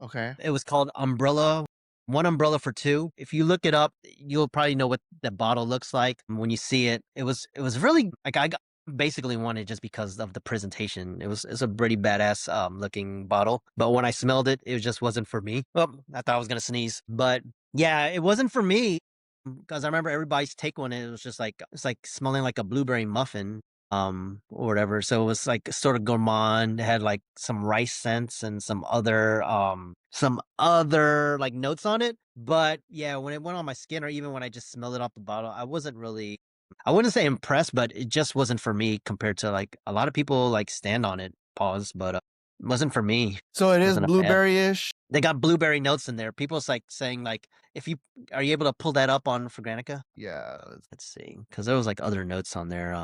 Okay. It was called Umbrella. One umbrella for two. If you look it up, you'll probably know what the bottle looks like when you see it. It was really like basically wanted just because of the presentation. It's a pretty badass looking bottle. But when I smelled it, it just wasn't for me. Well, I thought I was gonna sneeze. But yeah, it wasn't for me because I remember everybody's take on it. It was just like it's like smelling like a blueberry muffin or whatever. So it was like sort of gourmand. It had like some rice scents and some other like notes on it. But yeah, when it went on my skin or even when I just smelled it off the bottle, I wouldn't say impressed, but it just wasn't for me compared to like a lot of people like stand on it. Pause, but it wasn't for me. So it is Wasn't a fan. blueberry-ish. They got blueberry notes in there. People's like saying like, if you are you able to pull that up on Fragrantica? Yeah. Let's see, because there was like other notes on there.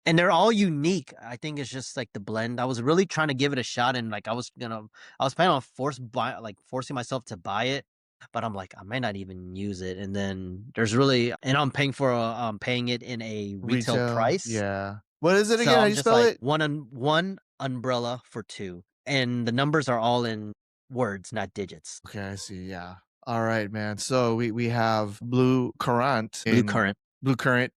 And they're all unique. I think it's just like the blend. I was really trying to give it a shot, and like I was planning on forcing myself to buy it, but I'm like, I might not even use it. And then and I'm paying it in a retail Retail. price. Yeah. What is it So again? How I'm you just spell like it? one umbrella for two, and the numbers are all in words, not digits. Okay, I see. Yeah. All right, man. So we have blue currant Blue in currant. blue currant.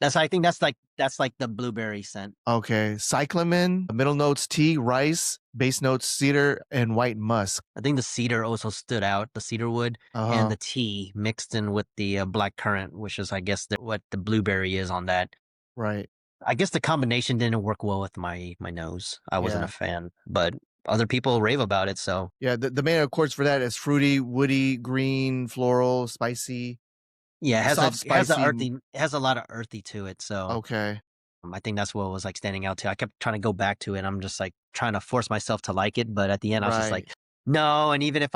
I think that's like the blueberry scent. Okay, cyclamen. Middle notes tea, rice. Base notes cedar and white musk. I think the cedar also stood out, the cedar wood Uh and huh. the tea mixed in with the black currant, which is, I guess, what the blueberry is on that. Right. I guess the combination didn't work well with my nose. I wasn't a Yeah. fan, but other people rave about it. So Yeah. The main accords for that is fruity, woody, green, floral, spicy, yeah, soft, spicy. it has a lot of earthy to it. So Okay. I think that's what was like standing out too. I kept trying to go back to it. I'm just like trying to force myself to like it, but at the end, I was just Right. like, no. And even if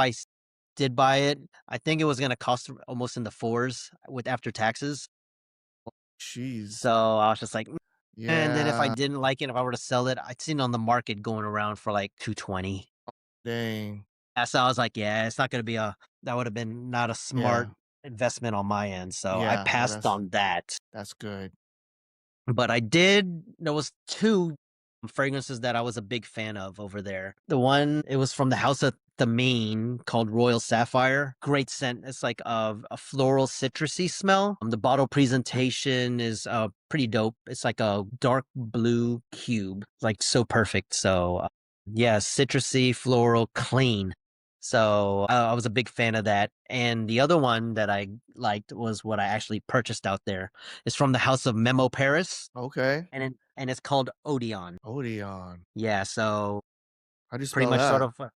did buy it, I think it was going to cost almost in the fours with after taxes. Jeez. So I was just like, "Mm." And then if I Yeah. didn't like it, if I were to sell it, I'd seen it on the market going around for like 220. Dang. So I was like, yeah, it's not going to be that would have been not a Yeah. smart investment on my end. So I Yeah. Well, passed on that. that's good. But there was two fragrances that I was a big fan of over there. It was from the house of Thameen called Royal Sapphire. Great scent. It's like a floral citrusy smell. The bottle presentation is pretty dope. It's like a dark blue cube, like so perfect. So yeah, citrusy, floral, clean. So I was a big fan of that. And the other one that I liked was what I actually purchased out there. It's from the house of Memo Paris, Okay. and it's called Odeon. Odeon. Yeah, so How do you pretty spell much sort that? of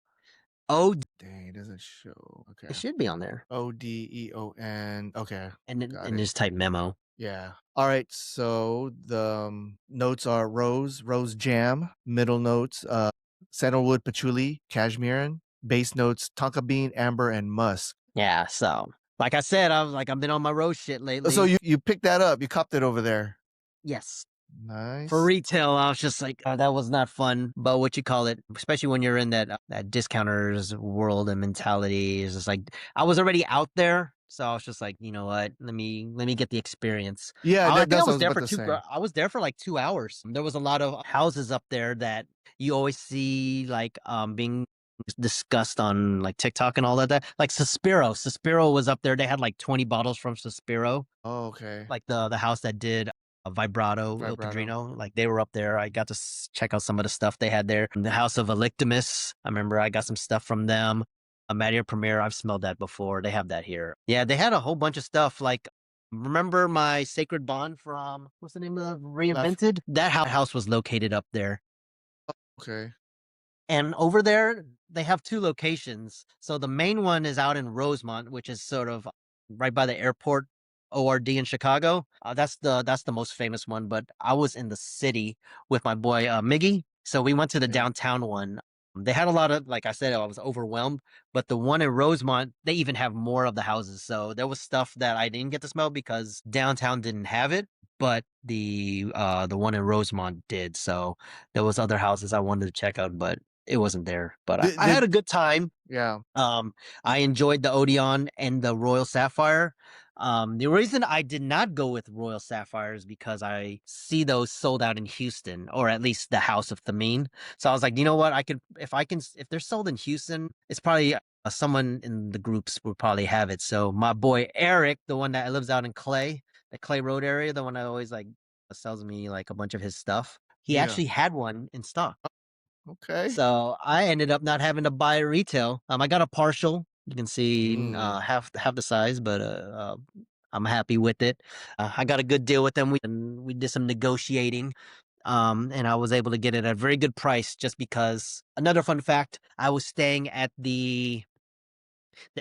oh, Dang, it doesn't show. it Okay. should be on there. Odeon. Okay. Got And it. just type Memo. Yeah. All right. So the notes are rose jam. Middle notes, sandalwood, patchouli, cashmere. Base notes, tonka bean, amber, and musk. Yeah, so like I said, I was like I've been on my road shit So lately. you picked that up. You copped it over there. Yes. For Nice. retail, I was just like, "Oh, that was not fun." But what you call it, especially when you're in that discounters world and mentality, is just like I was already out there, so I was just like, you know what? Let me get the experience. Yeah, I think I that's what I was was there about for to say. I was there for like 2 hours. There was a lot of houses up there that you always see like being discussed on like TikTok and all that. Like Suspiro was up there. They had like 20 bottles from Suspiro, Oh, okay. like the house that did Vibrato Il Vibrato. Padrino. Like they were up there. I got to check out some of the stuff they had there. The House of Elictimus. I remember I got some stuff from them. A Madia Premier. I've smelled that before. They have that here. Yeah, they had a whole bunch of stuff. Like remember my Sacred Bond from what's the name of Left. Reinvented? That house was located up there. Okay. And over there, they have two locations. So the main one is out in Rosemont, which is sort of right by the airport ORD in Chicago. That's the most famous one. But I was in the city with my boy Miggy, so we went to the Okay. downtown one. They had a lot of, like I said, I was overwhelmed. But the one in Rosemont, they even have more of the houses. So there was stuff that I didn't get to smell because downtown didn't have it, but the one in Rosemont did. So there was other houses I wanted to check out, but it wasn't there. But I Did had a good time. yeah. I enjoyed the Odeon and the Royal Sapphire. The reason I did not go with Royal Sapphire is because I see those sold out in Houston, or at least the House of Thameen. So I was like, you know what? If they're sold in Houston, it's probably someone in the groups would probably have it. So my boy Eric, the one that lives out in the Clay Road area, the one that always like sells me like a bunch of his stuff. He Yeah. actually had one in stock. Okay. So I ended up not having to buy retail. I got a partial. You can see Mm. half the size, but I'm happy with it. I got a good deal with them. We did some negotiating, and I was able to get it at a very good price. Just because another fun fact, I was staying at the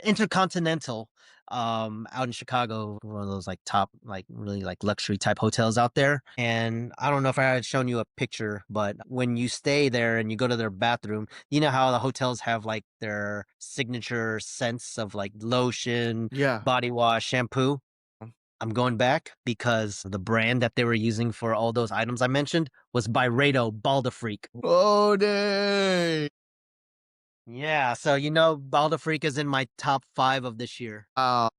Intercontinental out in Chicago, one of those like top like really like luxury type hotels out there. And I don't know if I had shown you a picture, but when you stay there and you go to their bathroom, you know how the hotels have like their signature scents of like lotion, Yeah. body wash, shampoo. I'm going back because the brand that they were using for all those items I mentioned was Byredo Bal. Oh, dang. Yeah, so you know Balder is in my top 5 of this year. Wow.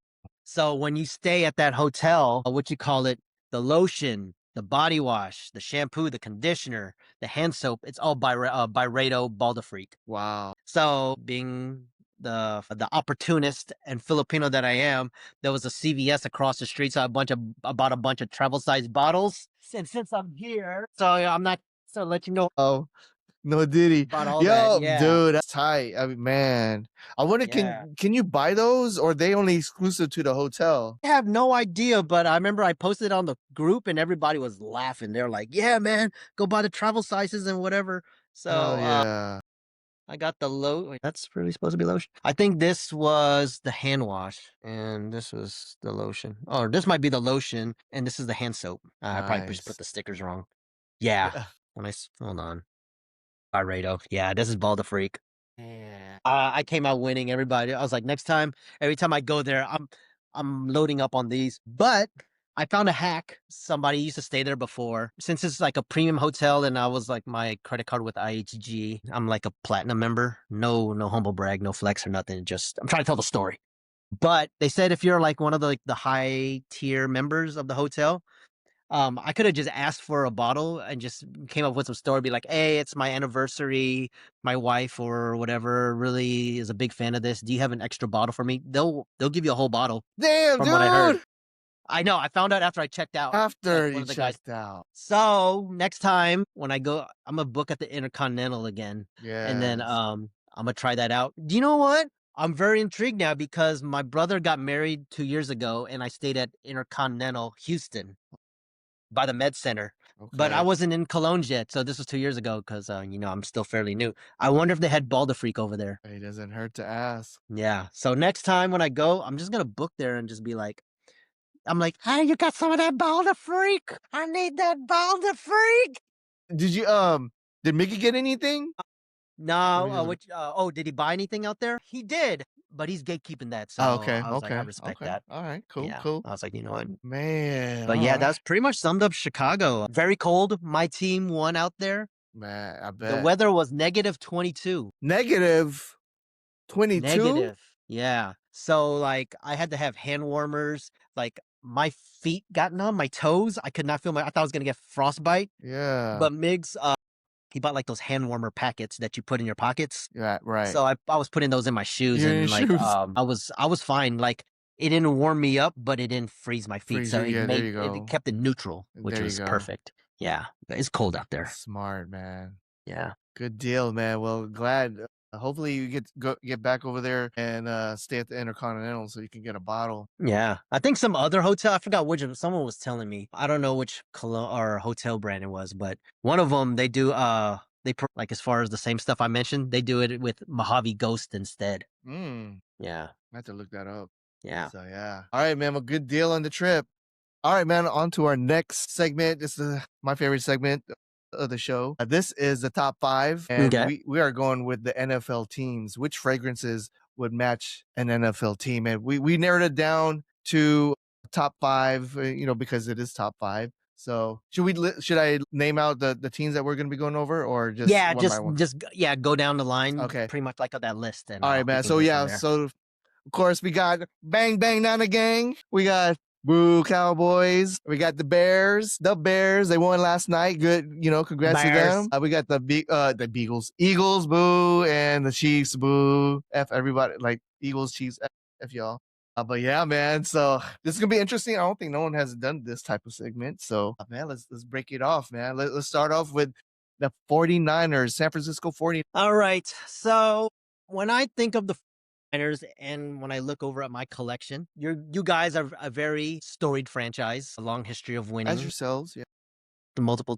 So when you stay at that hotel, what you call it, the lotion, the body wash, the shampoo, the conditioner, the hand soap, it's all Byredo Baldafreak. Wow. So being the opportunist and Filipino that I am, there was a CVS across the street, so I bought a bunch of travel size bottles. And since I'm here, so I'm not so let you know Oh, no diddy. about all that. Yo, Yeah. dude, that's tight. I mean, man. I wonder Yeah. can you buy those or are they only exclusive to the hotel? I have no idea, but I remember I posted on the group and everybody was laughing. They're like, "Yeah, man, go buy the travel sizes and whatever." Hell So yeah. I got the wait, that's really supposed to be lotion. I think this was the hand wash, and this was the lotion. Oh, this might be the lotion, and this is the hand soap. I probably just put Nice. the stickers wrong. Yeah, Yeah. hold on, Byredo. Yeah, this is Balder Freak. Yeah. I came out winning. Everybody, I was like, next time, every time I go there, I'm loading up on these. But I found a hack. Somebody used to stay there before. Since it's like a premium hotel, and I was like my credit card with IHG. I'm like a platinum member. No humble brag, no flex or nothing. Just I'm trying to tell the story. But they said if you're like one of the high tier members of the hotel, I could have just asked for a bottle and just came up with some story, be like, "Hey, it's my anniversary. My wife or whatever really is a big fan of this. Do you have an extra bottle for me?" They'll give you a whole bottle, Damn, from what I heard. dude. I know. I found out after I checked out. Like After one you of the guys. checked out. So next time when I go, I'm gonna book at the Intercontinental again, and then Yes. I'm gonna try that out. Do you know what? I'm very intrigued now because my brother got married 2 years ago, and I stayed at Intercontinental Houston by the Med Center. But I Okay. wasn't in Cologne yet, so this was 2 years ago because I'm still fairly new. I wonder if they had Balder Freak over there. It doesn't hurt to ask. Yeah. So next time when I go, I'm just gonna book there and just be like, I'm like, "Hey, you got some of that Balder Freak? I need that Balder Freak." Did you did Mickey get anything? No, Or he just oh, did he buy anything out there? He did. but he's gatekeeping that, so Oh, okay, I was like, I okay, respect okay. that. All right, cool, Yeah, cool. I was like, you know what? Man, But all yeah, right. that's pretty much summed up Chicago. Very cold. My team won out there. Man, I The bet. weather was -22. Negative 22? Negative. Yeah. So like I had to have hand warmers. Like my feet got numb, my toes. I could not feel my I thought I was gonna get frostbite. Yeah. But Migs, he bought like those hand warmer packets that you put in your pockets. Yeah, right. So I was putting those in my shoes You're in and like shoes. I was fine. Like it didn't warm me up, but it didn't freeze my feet. Freeze So you. Yeah, there you it go. kept it neutral, which There you was go. perfect. Yeah. It's cold out there. Smart, man. Yeah. Good deal, man. Well, glad. Hopefully, you get back over there and stay at the Intercontinental so you can get a bottle. Yeah. I think some other hotel, I forgot which of someone was telling me. I don't know which cologne or hotel brand it was, but one of them they do like as far as the same stuff I mentioned, they do it with Mojave Ghost instead. Mm, Yeah. I have to look that up. Yeah. So yeah. All right, man. A good deal on the trip. All right, man. On to our next segment. This is my favorite segment of the show. This is the top 5, and Okay. we are going with the NFL teams. Which fragrances would match an NFL team? And we narrowed it down to top 5. Because it is top 5. So should I name out the teams that we're going to be going over, or just Yeah, one by one? yeah, go down the line Okay. pretty much like on that list and All right, we man. can So go from yeah. there. So of course, we got Bang Bang Nana Gang. We got Boo Cowboys. We got the Bears. The Bears. They won last night. Good. Congrats to Bears. them. We got the Beagles. Eagles. Boo. And the Chiefs. Boo. F everybody. Like Eagles, Chiefs. F y'all. But yeah, man. So this is gonna be interesting. I don't think no one has done this type of segment. So man, let's break it off, man. Let's start off with the 49ers, San Francisco 49ers. All right. So when I think of the Niners and when I look over at my collection, you guys are a very storied franchise, a long history of As winning, yourselves, yeah. the multiple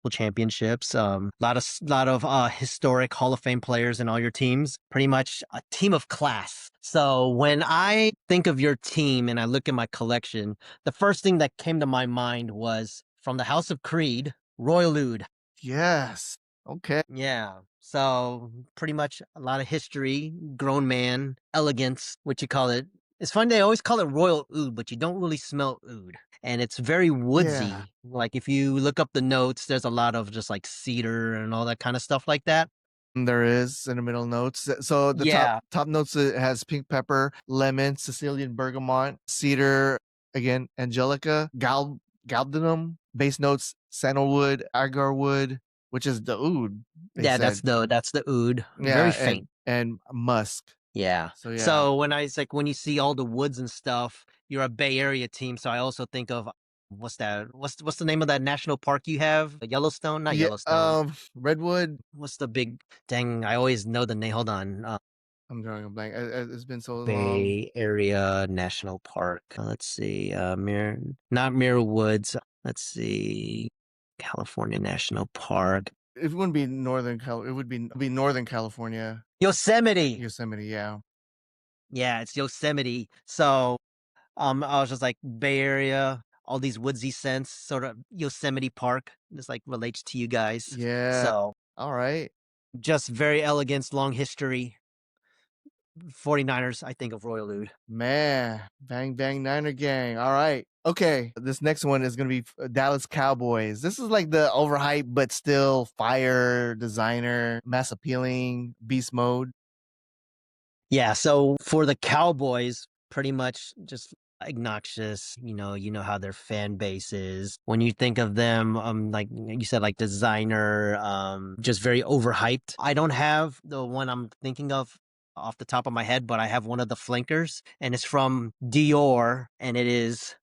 championships, lot of historic Hall of Fame players in all your teams, pretty much a team of class. So when I think of your team and I look at my collection, the first thing that came to my mind was from the House of Creed, Royal Oud. Yes. Okay. Yeah. So pretty much a lot of history, grown man, elegance, what you call it. It's funny, they always call it Royal Oud, but you don't really smell oud. And it's very woodsy. Yeah. Like if you look up the notes, there's a lot of just like cedar and all that kind of stuff like that. There is in the middle notes. So the Yeah. top notes has pink pepper, lemon, Sicilian bergamot, cedar, again, angelica, galbanum. Base notes, sandalwood, agar wood, which is the oud. They Yeah, said, that's the oud. Very yeah, faint. and musk. Yeah. So yeah, So when you see all the woods and stuff, you're a Bay Area team. So I also think of what's that? What's the name of that national park you have? Yellowstone? Not yeah. Yellowstone. Redwood. What's the big dang? I always know the name. Hold on. I'm drawing a blank. It's been so long. Bay Area National Park. Let's see. Not Mirror Woods. Let's see. California National Park. It wouldn't be Northern It would be Northern California. Yosemite. Yosemite. Yeah. Yeah, it's Yosemite. So I was just like Bay Area, all these woodsy scents, sort of Yosemite Park. This like relates to you guys. Yeah. So All right. just very elegance, long history. 49ers, I think of Royal Oud. Man, bang bang Niner gang. All right. Okay, this next one is gonna be Dallas Cowboys. This is like the overhyped but still fire designer, mass appealing, beast mode. Yeah, so for the Cowboys, pretty much just obnoxious. You know how their fan base is. When you think of them, like you said, like designer, just very overhyped. I don't have the one I'm thinking of off the top of my head, but I have one of the flankers, and it's from Dior, and it is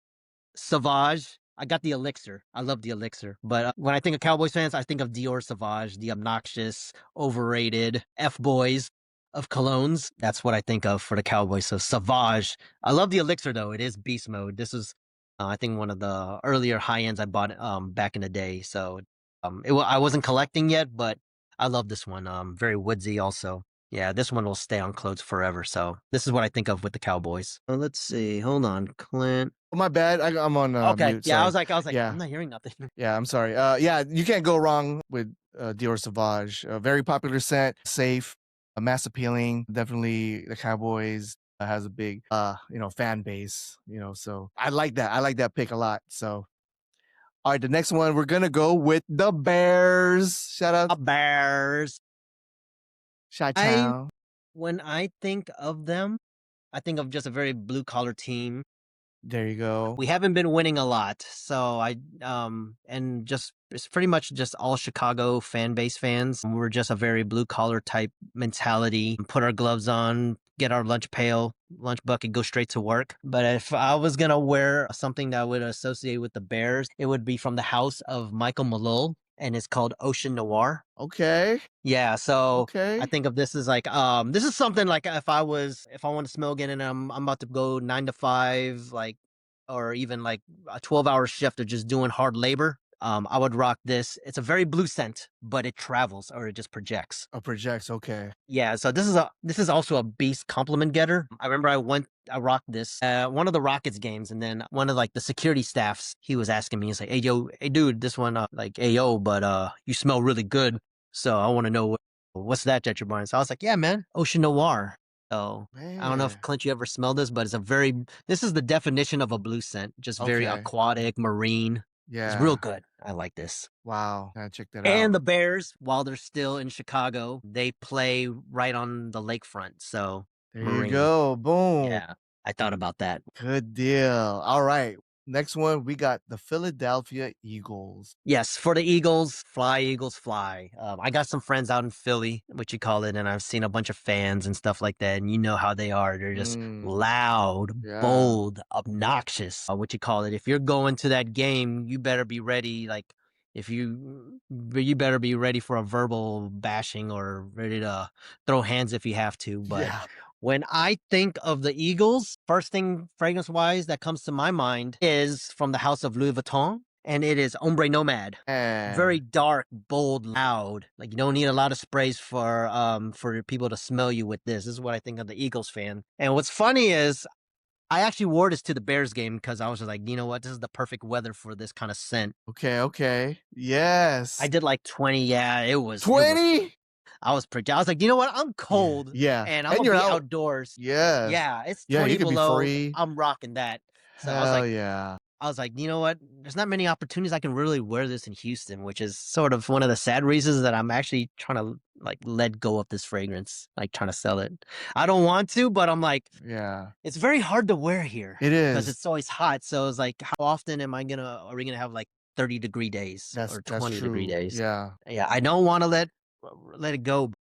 Sauvage. I got the elixir. I love the elixir. But when I think of Cowboys fans, I think of Dior Sauvage, the obnoxious, overrated F boys of colognes. That's what I think of for the Cowboys. So Sauvage. I love the elixir though. It is beast mode. This is, I think, one of the earlier high ends I bought back in the day. So I wasn't collecting yet, but I love this one. Very woodsy also. Yeah, this one will stay on clothes forever. So this is what I think of with the Cowboys. Let's see. Hold on, Clint. Oh, my bad. I'm on Okay. mute. Yeah, Sorry. I was like, Yeah. I'm not hearing nothing. Yeah, I'm sorry. Yeah, you can't go wrong with Dior Sauvage. Very popular scent, safe. mass appealing. Definitely the Cowboys has a big, fan base, so I like that. I like that pick a lot. So, all right, the next one, we're going to go with the Bears. Shout out Bears. Chi-Town. When I think of them, I think of just a very blue collar team. There you go. We haven't been winning a lot, so and just it's pretty much just all Chicago fan base fans. We're just a very blue collar type mentality. Put our gloves on, get our lunch bucket, go straight to work. But if I was gonna wear something that I would associate with the Bears, it would be from the house of Michael Malone, and it's called Ocean Noir. Okay. Yeah, so Okay. I think of this as like this is something like if I want to smell again and I'm about to go 9 to 5, like, or even like a 12-hour shift of just doing hard labor, I would rock this. It's a very blue scent, but it travels or it just projects. Oh, projects. Okay. Yeah, so this is also a beast compliment getter. I remember I rocked this one of the Rockets games, and then one of like the security staffs, he was asking me, he's like, "Hey yo, hey dude, this one like hey yo, but you smell really good. So I want to know what's that you're buying." So I was like, "Yeah, man, Ocean Noir." So I don't know if Man. Clint, you ever smelled this, but this is the definition of a blue scent, just very Okay. aquatic, marine. It's real Yeah. good. I like this. Wow. Gotta check that And out. the Bears, while they're still in Chicago, they play right on the lakefront. So There you marine. go. Boom. Yeah, I thought about that. Good deal. All right. Next one, we got the Philadelphia Eagles. Yes, for the Eagles, fly, Eagles, fly. I got some friends out in Philly, what you call it, and I've seen a bunch of fans and stuff like that. And you know how they are. They're just loud, Yeah. bold, obnoxious, what you call it. If you're going to that game, you better be ready. Like, you better be ready for a verbal bashing or ready to throw hands if you have to. But Yeah. when I think of the Eagles, first thing fragrance wise that comes to my mind is from the house of Louis Vuitton, and it is Ombre Nomad. Very dark, bold, loud. Like you don't need a lot of sprays for people to smell you with this. This is what I think of the Eagles fan. And what's funny is I actually wore this to the Bears game because I was just like, you know what, this is the perfect weather for this kind of scent. Okay. Okay. Yes. I did like 20. Yeah, it was 20. I was like, you know what? I'm cold. Yeah. And I'm And gonna you're be out. outdoors. Yes. Yeah, it's Yeah. 20 You could be below. free. I'm rocking that. So Hell yeah. I was like, you know what? There's not many opportunities I can really wear this in Houston, which is sort of one of the sad reasons that I'm actually trying to like let go of this fragrance, like trying to sell it. I don't want to, but I'm like, Yeah. it's very hard to wear here. It because is. it's always hot. So it's like, how often are we gonna have like 30-degree days or That's 20-degree true. days? Yeah. Yeah, I don't want to let it go.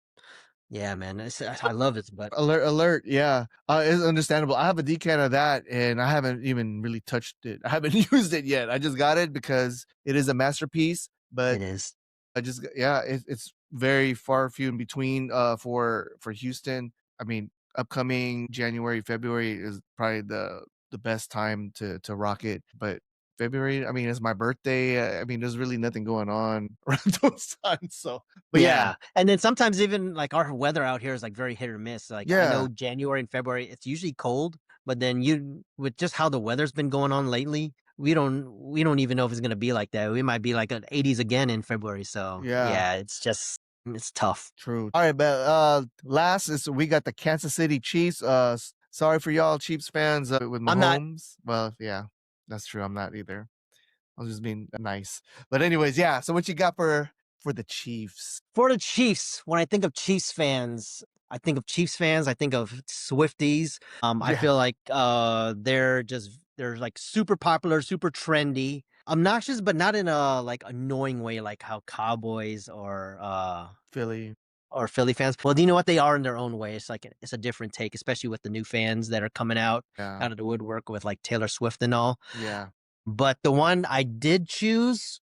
Yeah, man, I love it, but Alert. Yeah. It's understandable. I have a decan of that and I haven't even really touched it. I haven't used it yet. I just got it because it is a masterpiece, but it is. it's very far few in between for Houston. I mean, upcoming January, February is probably the best time to rock it, but February, I mean, it's my birthday. I mean, there's really nothing going on around those times. So, but yeah. And then sometimes even like our weather out here is like very hit or miss. Like I know January and February, it's usually cold, but then with just how the weather's been going on lately, we don't even know if it's gonna be like that. We might be like at 80s again in February. So yeah, it's tough. True. All right, but last is we got the Kansas City Chiefs. Sorry for y'all Chiefs fans with Mahomes. I'm not. Well, yeah, that's true. I'm not either. I was just being nice. But anyways, yeah. So what you got for the Chiefs? For the Chiefs, when I think of Chiefs fans, I think of Swifties. I feel like they're like super popular, super trendy, obnoxious, but not in a like annoying way, like how Cowboys or Philly fans. Well, do you know what, they are in their own way? It's like it's a different take, especially with the new fans that are coming out of the woodwork with like Taylor Swift and all. Yeah. But the one I did choose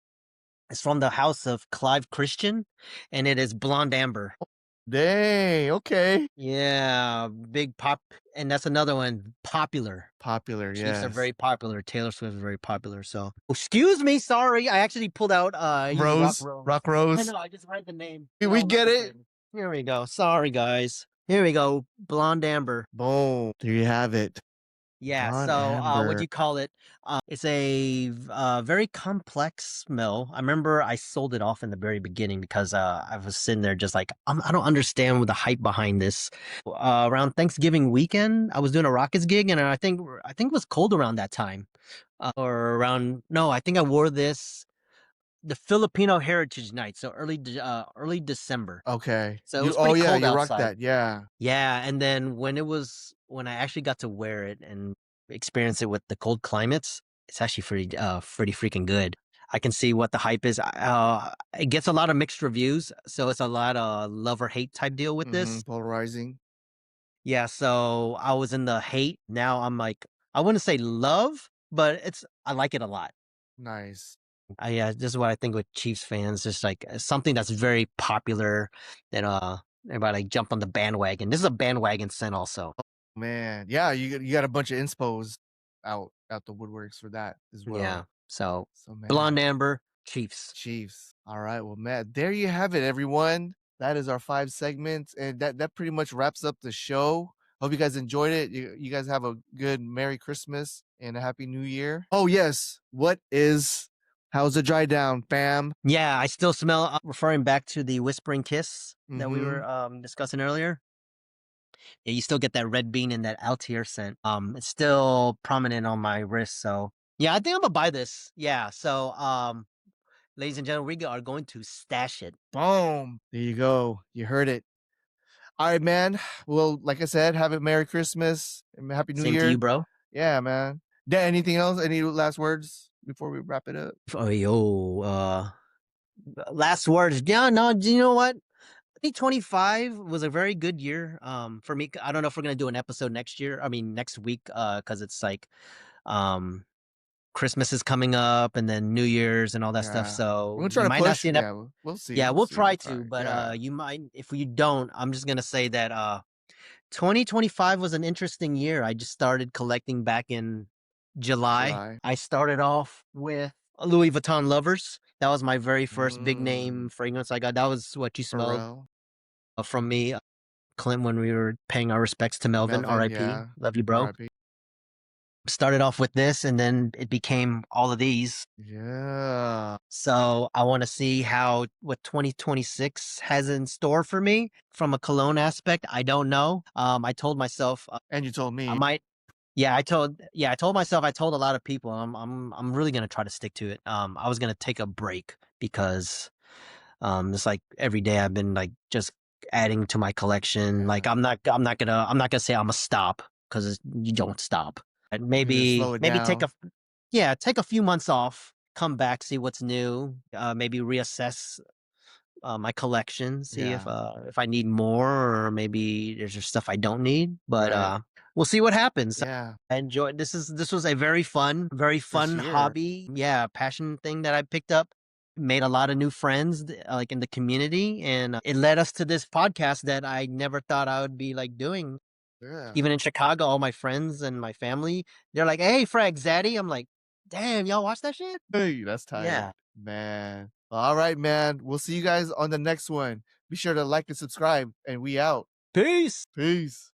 is from the house of Clive Christian, and it is Blonde Amber. Dang, okay. Yeah, big pop, and that's another one, popular. Popular, Chiefs are yes. very popular. Taylor Swift is very popular. So, excuse me, sorry, I actually pulled out Rock Rose. I know, I just read the name. We get it. Here we go. Sorry, guys. Here we go. Blonde Amber. Boom. There you have it. Yeah, Gone so, what do amber. you call it? It's a very complex smell. I remember I sold it off in the very beginning because, I was sitting there just like, I don't understand the hype behind this. Around Thanksgiving weekend, I was doing a Rockets gig, and I think it was cold around that time, or around no, I think I wore this the Filipino Heritage Night, so early December. Okay. So it You was oh pretty yeah, cold you rocked outside. that. Yeah. Yeah, and then when I actually got to wear it and experience it with the cold climates, it's actually pretty freaking good. I can see what the hype is. It gets a lot of mixed reviews, so it's a lot of love or hate type deal with Mm-hmm. this. Polarizing. Yeah, so I was in the hate. Now I'm like, I wouldn't say love, but I like it a lot. Nice. Yeah, this is what I think with Chiefs fans, just like something that's very popular that everybody like jump on the bandwagon. This is a bandwagon scent also. Man. Yeah, you got a bunch of inspos out the woodworks for that as Yeah. well. So So man, Blonde Amber, Chiefs. Chiefs. All right. Well, man, there you have it, everyone. That is our 5 segments, and that pretty much wraps up the show. Hope you guys enjoyed it. You guys have a good Merry Christmas and a Happy New Year. Oh yes. How's the dry down, fam? Yeah, I still smell referring back to the Whispering Kiss that we Mm-hmm. were discussing earlier. Yeah, you still get that red bean and that Altair scent. It's still prominent on my wrist. So yeah, I think I'm gonna buy this. Yeah. So ladies and gentlemen, we are going to stash it. Boom. There you go. You heard it. All right, man. Well, like I said, have a Merry Christmas and Happy New Same to you, Year. bro. Yeah, man. Anything else? Any last words before we wrap it up? Oh yo, last words. Yeah, no, do you know what? I think 25 was a very good year. For me, I don't know if we're gonna do an episode next year. I mean, next week, because it's like, um, Christmas is coming up, and then New Year's and all that stuff. Yeah. We're So gonna try you to might not push. see an ep. Yeah, we'll see. Yeah, We'll we'll see. try We'll try. to, but Yeah. you might. If you don't, I'm just gonna say that 2025 was an interesting year. I just started collecting back in July. July. I started off with Louis Vuitton Lovers. That was my very first big name Mm, fragrance I got. That was what you smelled Pharrell. from me, Clint, when we were paying our respects to Melvin, Melvin. R.I.P. Yeah. Love you, bro. R.I.P. Started off with this, and then it became all of these. Yeah. So I want to see what 2026 has in store for me from a cologne aspect. I don't know. I told myself And you told I me. might. I told myself. I told a lot of people. I'm really gonna try to stick to it. I was gonna take a break because it's like every day I've been like just adding to my collection. Like Yeah. I'm not gonna say I'm gonna stop because you don't stop. And You're gonna slow it maybe down. take a few months off, come back, see what's new, maybe reassess my collection, see Yeah. if I need more or maybe there's just stuff I don't need. But Right. we'll see what happens. Yeah. I enjoyed this was a very First fun year. hobby. Yeah, passion thing that I picked up. Made a lot of new friends like in the community, and it led us to this podcast that I never thought I would be like doing. Yeah. Even in Chicago, all my friends and my family, they're like, "Hey, FragZaddy." I'm like, "Damn, y'all watch that shit?" Hey, that's tight, Yeah. man. All right, man. We'll see you guys on the next one. Be sure to like and subscribe, and we out. Peace. Peace.